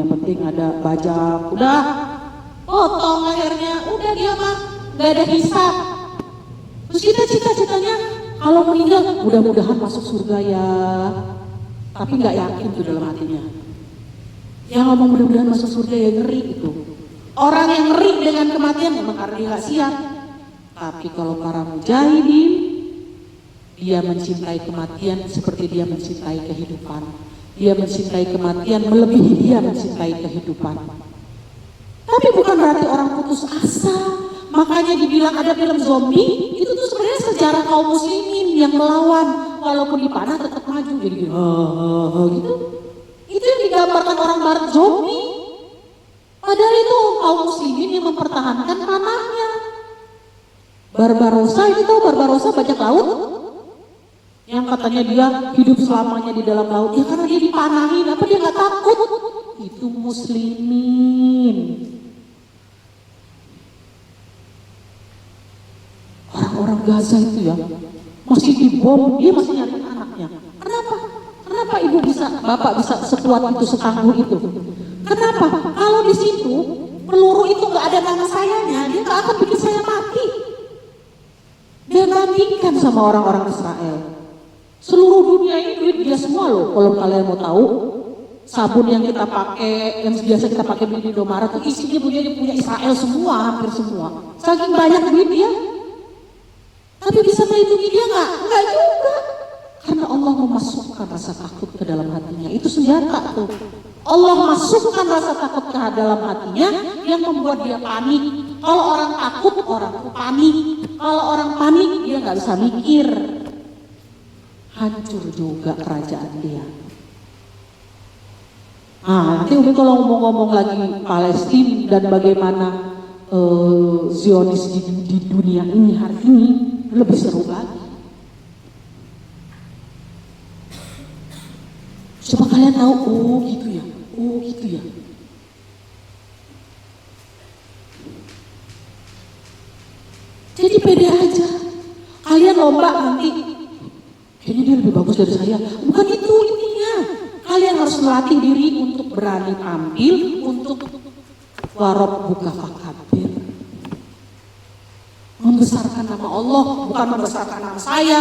yang penting ada bajak, udah potong lehernya, udah dia mah nggak ada hisap. Terus kita cita-citanya kalau meninggal mudah-mudahan masuk surga ya, tapi nggak yakin tuh dalam hatinya. Yang ngomong mudah-mudahan masuk surga ya ngeri itu. Orang yang ngeri dengan kematian memang karena dia nggak siap. Tapi kalau para mujahidin, dia mencintai kematian seperti dia mencintai kehidupan. Dia mencintai kematian melebihi dia mencintai kehidupan. Tapi bukan berarti orang putus asa. Makanya dibilang ada film zombie, itu tuh sebenarnya sejarah kaum muslimin yang melawan. Walaupun dipanah tetap maju jadi gitu. Itu yang digambarkan orang barat zombie. Padahal itu kaum muslimin yang mempertahankan tanahnya. Barbarossa, ini tahu Barbarossa bajak laut? Yang katanya dia hidup selamanya di dalam laut. Ya karena dia dipanahin, apa dia nggak takut? Itu muslimin. Orang-orang Gaza itu ya, masih dibom, dia masih nyari anaknya. Kenapa? Kenapa ibu bisa, bapak bisa sekuat itu, setangguh itu? Kenapa? Kalau di situ peluru itu nggak ada nama sayanya, dia nggak akan bikin saya mati. Dia bandingkan sama orang-orang Israel. Seluruh dunia ini duit dia semua loh. Kalau kalian mau tahu, sabun yang kita pakai, yang biasa kita pakai beli di Indomaret itu isinya punya Israel semua, hampir semua. Saking banyak duit dia. Tapi bisa melindungi dia nggak? Nggak juga. Karena Allah memasukkan rasa takut ke dalam hatinya. Itu senjata tuh. Allah masukkan rasa takut ke dalam hatinya yang membuat dia panik. Kalau orang takut, orang panik. Kalau orang panik, dia nggak bisa mikir. Hancur juga kerajaan dia. Nah, nanti Umi kalau ngomong-ngomong lagi Palestina dan bagaimana Zionis di dunia ini hari ini lebih seru lagi. Coba kalian tahu, oh gitu ya. Jadi pede aja. Kalian lomba nanti, kayaknya dia lebih bagus dari saya. Bukan itu intinya. Kalian harus melatih diri untuk berani tampil, untuk warab buka fakabir. Membesarkan nama Allah, bukan membesarkan nama saya,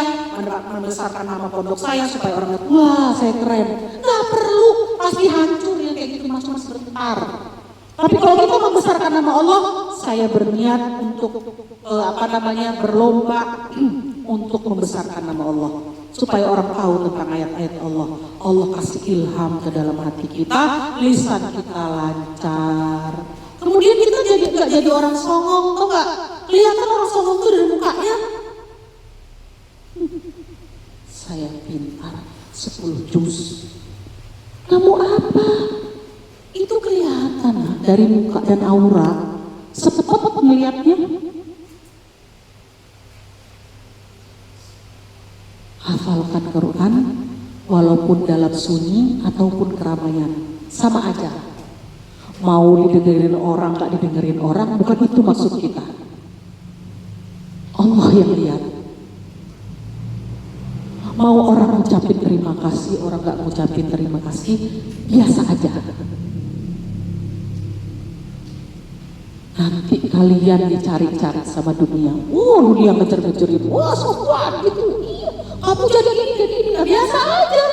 membesarkan nama pondok saya supaya orang lihat, wah saya keren. Nggak perlu, pasti hancur ya kayak gitu cuma sebentar. Tapi kalau kita membesarkan nama Allah, saya berniat untuk berlomba untuk membesarkan nama Allah supaya orang tahu tentang ayat-ayat Allah. Allah kasih ilham ke dalam hati kita, lisan kita lancar. Kemudian kita nggak jadi orang songong, tau nggak? Kelihatan orang songong tuh dari mukanya. Saya pintar 10 juz. Kamu apa? Itu kelihatan dari muka dan aura. Sepet melihatnya. Hafalkan Quran walaupun dalam sunyi ataupun keramaian, sama aja. Mau didengerin orang, gak didengerin orang, bukan itu maksud kita. Allah yang lihat. Mau orang ngucapin terima kasih, orang gak ngucapin terima kasih, biasa aja. Nanti kalian dicari-cari sama dunia. Dunia ngejar-ngejar itu. Wah, sopan gitu. Iya, kamu jadi ini, biasa aja.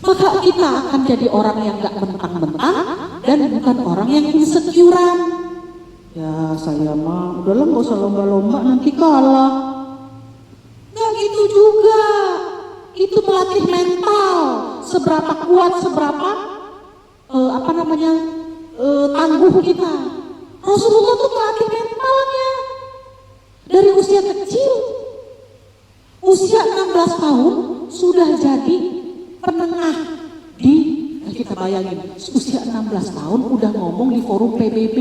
Maka kita akan jadi orang yang gak mentang-mentang dan bukan orang yang insecurean. Ya saya mah udahlah gak usah lomba-lomba nanti kalah. Gak gitu juga. Itu melatih mental. Seberapa kuat, seberapa tangguh kita. Rasulullah tuh melatih mentalnya dari usia kecil. Usia 16 tahun sudah jadi penengah di, kita bayangin, usia 16 tahun udah ngomong di forum PBB.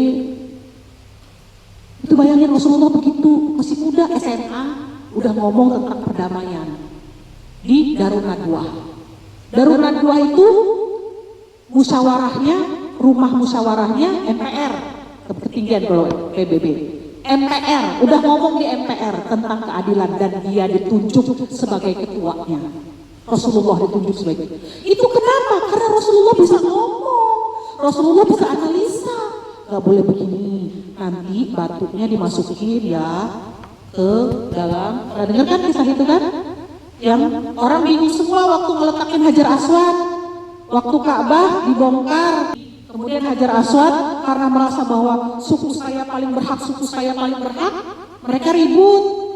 Itu bayangin Rasulullah begitu, masih muda SMA, udah ngomong tentang perdamaian di Darun Nadwah. Darun Nadwah itu musyawarahnya, rumah musyawarahnya MPR, ketinggian kalau PBB. MPR, udah ngomong di MPR tentang keadilan dan dia ditunjuk sebagai ketuanya. Rasulullah ditunjuk sebagai. Itu kenapa? Karena Rasulullah bisa ngomong, Rasulullah bisa analisa. Gak boleh begini, nanti batunya dimasukin ya ke dalam. Pernah dengar kan kisah itu kan? Yang orang bingung semua waktu ngeletakin Hajar Aswad, waktu Ka'bah dibongkar. Kemudian Hajar Aswad karena merasa bahwa suku saya paling berhak, suku saya paling berhak, mereka ribut.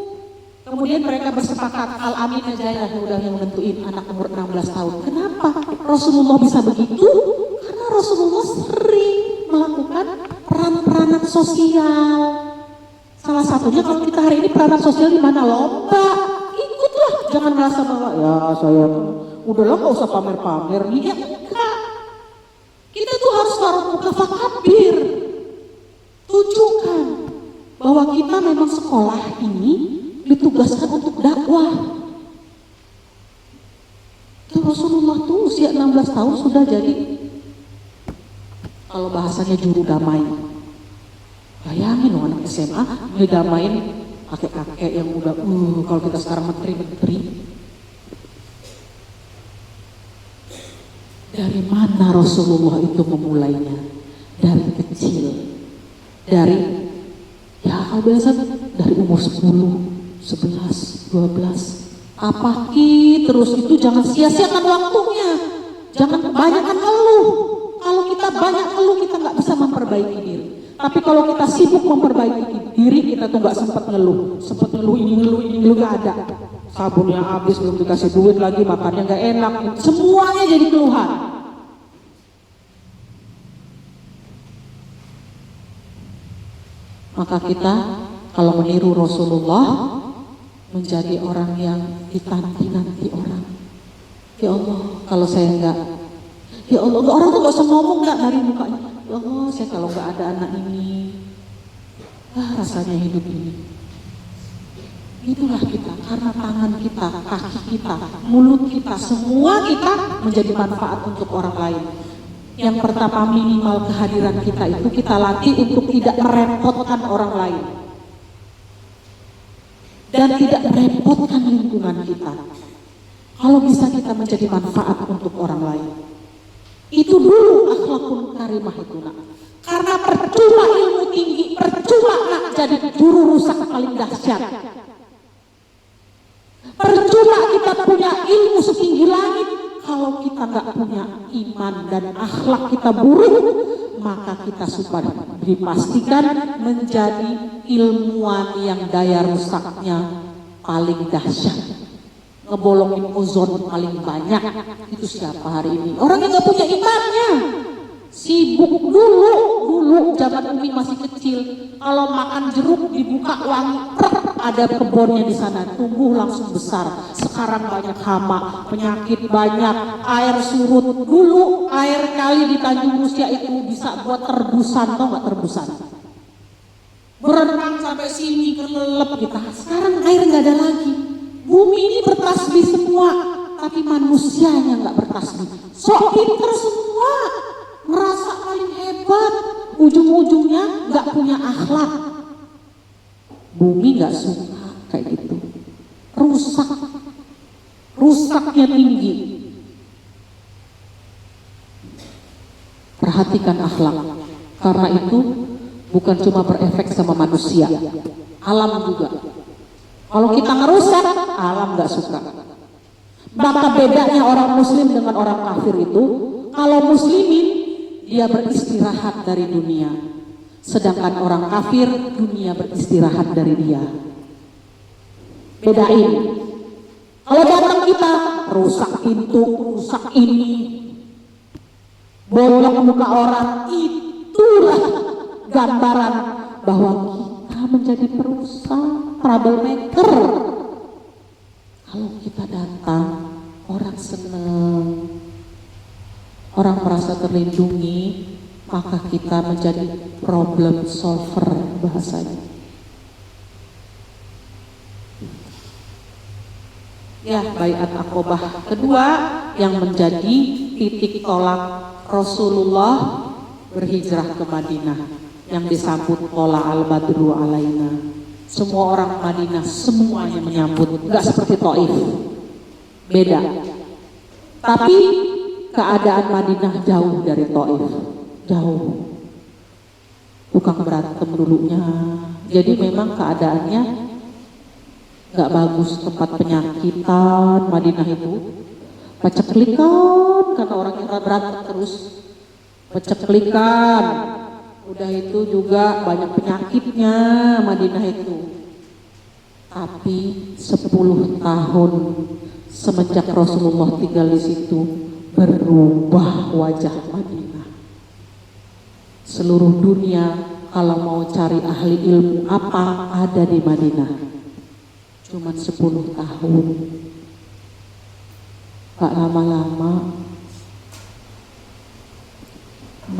Kemudian mereka bersepakat, Al-Amin aja ya udah yang nentuin anak umur 16 tahun. Kenapa Rasulullah bisa begitu? Karena Rasulullah sering melakukan peran-peranan sosial. Salah satunya kalau kita hari ini peranan sosial di mana lomba, ikutlah. Jangan merasa bahwa ya saya udahlah gak usah pamer-pamer. Ya enggak. Kita tuh harus fakabir, tunjukkan bahwa kita memang sekolah ini ditugaskan untuk dakwah. Itu Rasulullah tuh usia 16 tahun sudah jadi, kalau bahasanya juru damai. Bayangin loh anak SMA ngedamain kakek-kakek yang udah kalau kita sekarang menteri-menteri. Dari mana Rasulullah itu memulainya? Dari kecil. Dari, ya kalau biasa dari umur 10, 11, 12. Apaki terus itu jangan sia-siakan waktunya. Jangan kebanyakan ngeluh. Kalau kita banyak ngeluh kita nggak bisa memperbaiki diri. Tapi kalau kita sibuk memperbaiki diri kita tuh nggak sempat ngeluh. Sempat ngeluh ini ngeluh nggak ada. Sabunnya habis, belum dikasih duit lagi, makannya nggak enak, semuanya jadi keluhan. Maka kita kalau meniru Rasulullah menjadi orang yang ditanti-nanti orang. Ya Allah, kalau saya nggak, ya Allah, orang tuh nggak usah ngomong nggak dari mukanya. Ya Allah, saya kalau nggak ada anak ini, rasanya hidup ini. Itulah kita, karena tangan kita, kaki kita, mulut kita, semua kita menjadi manfaat untuk orang lain. Yang pertama minimal kehadiran kita itu kita latih untuk tidak merepotkan orang lain. Dan tidak merepotkan lingkungan kita. Kalau bisa kita menjadi manfaat untuk orang lain. Itu dulu akhlakul karimah itu nak. Karena percuma ilmu tinggi, percuma nak jadi juru rusak paling dahsyat. Percuma kita punya ilmu setinggi langit, kalau kita nggak punya iman dan akhlak kita buruk, maka kita sudah dipastikan menjadi ilmuwan yang daya rusaknya paling dahsyat, ngebolongin ozon paling banyak. Itu siapa hari ini? Orang yang nggak punya imannya. Sibuk dulu zaman Umi masih kecil, kalau makan jeruk dibuka wangi, ada kebunnya di sana, tumbuh langsung besar. Sekarang banyak hama, penyakit banyak, air surut. Dulu air kali di Tanjung Musia itu bisa buat terbusan, tau nggak terbusan? Berenang sampai sini kelelep kita. Sekarang air nggak ada lagi. Bumi ini bertasbih semua, tapi manusianya nggak bertasbih. Sok pinter semua. Merasa paling hebat, ujung-ujungnya nggak punya akhlak. Bumi nggak suka kayak gitu, rusaknya tinggi. Perhatikan akhlak, karena itu bukan cuma berefek sama manusia, alam juga. Kalau kita ngerusak, alam nggak suka. Maka bedanya orang muslim dengan orang kafir itu, kalau muslimin dia beristirahat dari dunia, sedangkan orang kafir dunia beristirahat dari dia. Bedain. Kalau datang kita rusak pintu, rusak ini, bolong muka orang, itu Itulah gambaran bahwa kita menjadi perusak, troublemaker. Kalau kita datang, orang senang, orang merasa terlindungi, maka kita menjadi problem solver bahasanya. Ya, baiat Aqobah kedua yang menjadi titik tolak Rasulullah berhijrah ke Madinah, yang disambut pola al-badru alaina. Semua orang Madinah semuanya menyambut, enggak seperti Taif, beda. Tapi keadaan Madinah jauh dari Taif, jauh. Tukang berantem dulunya, jadi memang keadaannya nggak bagus, tempat penyakitan Madinah itu, peceklikan karena orang yang berantem terus, peceklikan. Udah itu juga banyak penyakitnya Madinah itu. Tapi 10 tahun semenjak Rasulullah tinggal di situ, berubah wajah Madinah. Seluruh dunia kalau mau cari ahli ilmu apa ada di Madinah. Cuman 10 tahun. Gak lama-lama,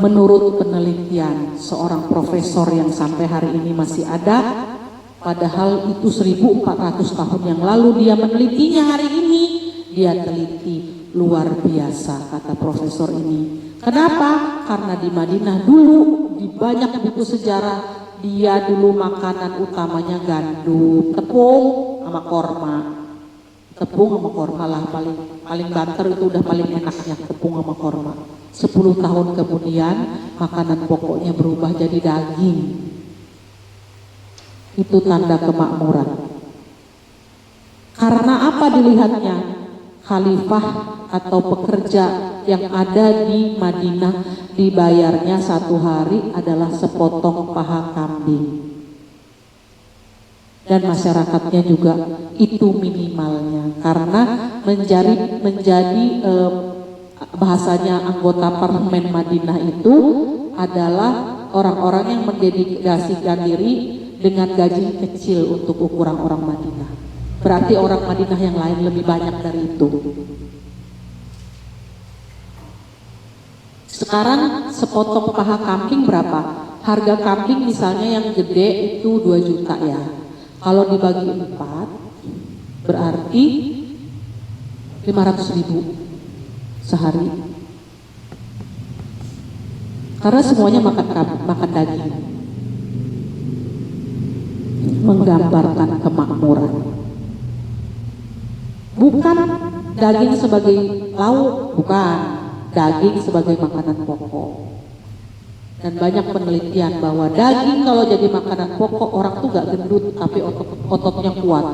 menurut penelitian seorang profesor yang sampai hari ini masih ada, padahal itu 1400 tahun yang lalu dia menelitinya, hari ini dia teliti luar biasa kata profesor ini. Kenapa? Karena di Madinah dulu di banyak buku sejarah dia dulu makanan utamanya gandum, tepung sama korma. Tepung sama korma lah paling banter, itu udah paling enaknya tepung sama korma. 10 tahun kemudian makanan pokoknya berubah jadi daging. Itu tanda kemakmuran. Karena apa dilihatnya? Khalifah atau pekerja yang ada di Madinah dibayarnya satu hari adalah sepotong paha kambing. Dan masyarakatnya juga itu minimalnya, karena menjadi bahasanya anggota parlemen Madinah itu adalah orang-orang yang mendedikasikan diri dengan gaji kecil untuk ukuran orang Madinah. Berarti orang Madinah yang lain lebih banyak dari itu. Sekarang sepotong paha kambing berapa? Harga kambing misalnya yang gede itu 2 juta ya. Kalau dibagi 4 berarti 500.000 sehari. Karena semuanya makan daging. Menggambarkan kemakmuran. Bukan daging sebagai lauk, bukan. Daging sebagai makanan pokok. Dan banyak penelitian bahwa daging kalau jadi makanan pokok, orang tuh gak gendut, tapi ototnya kuat.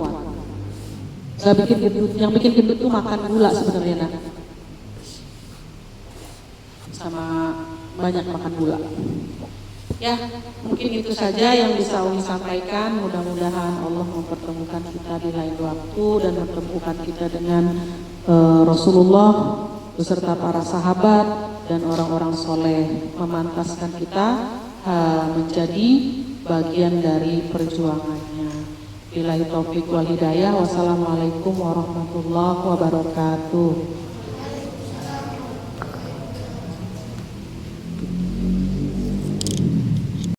Gak bikin gendut, yang bikin gendut tuh makan gula sebenarnya, nah. Sama banyak makan gula. Ya, mungkin itu saja yang bisa Umi sampaikan. Mudah-mudahan Allah mempertemukan kita di lain waktu dan mempertemukan kita dengan Rasulullah beserta para sahabat dan orang-orang soleh, memantaskan kita menjadi bagian dari perjuangannya. Billahi taufiq wal hidayah. Wassalamualaikum warahmatullahi wabarakatuh.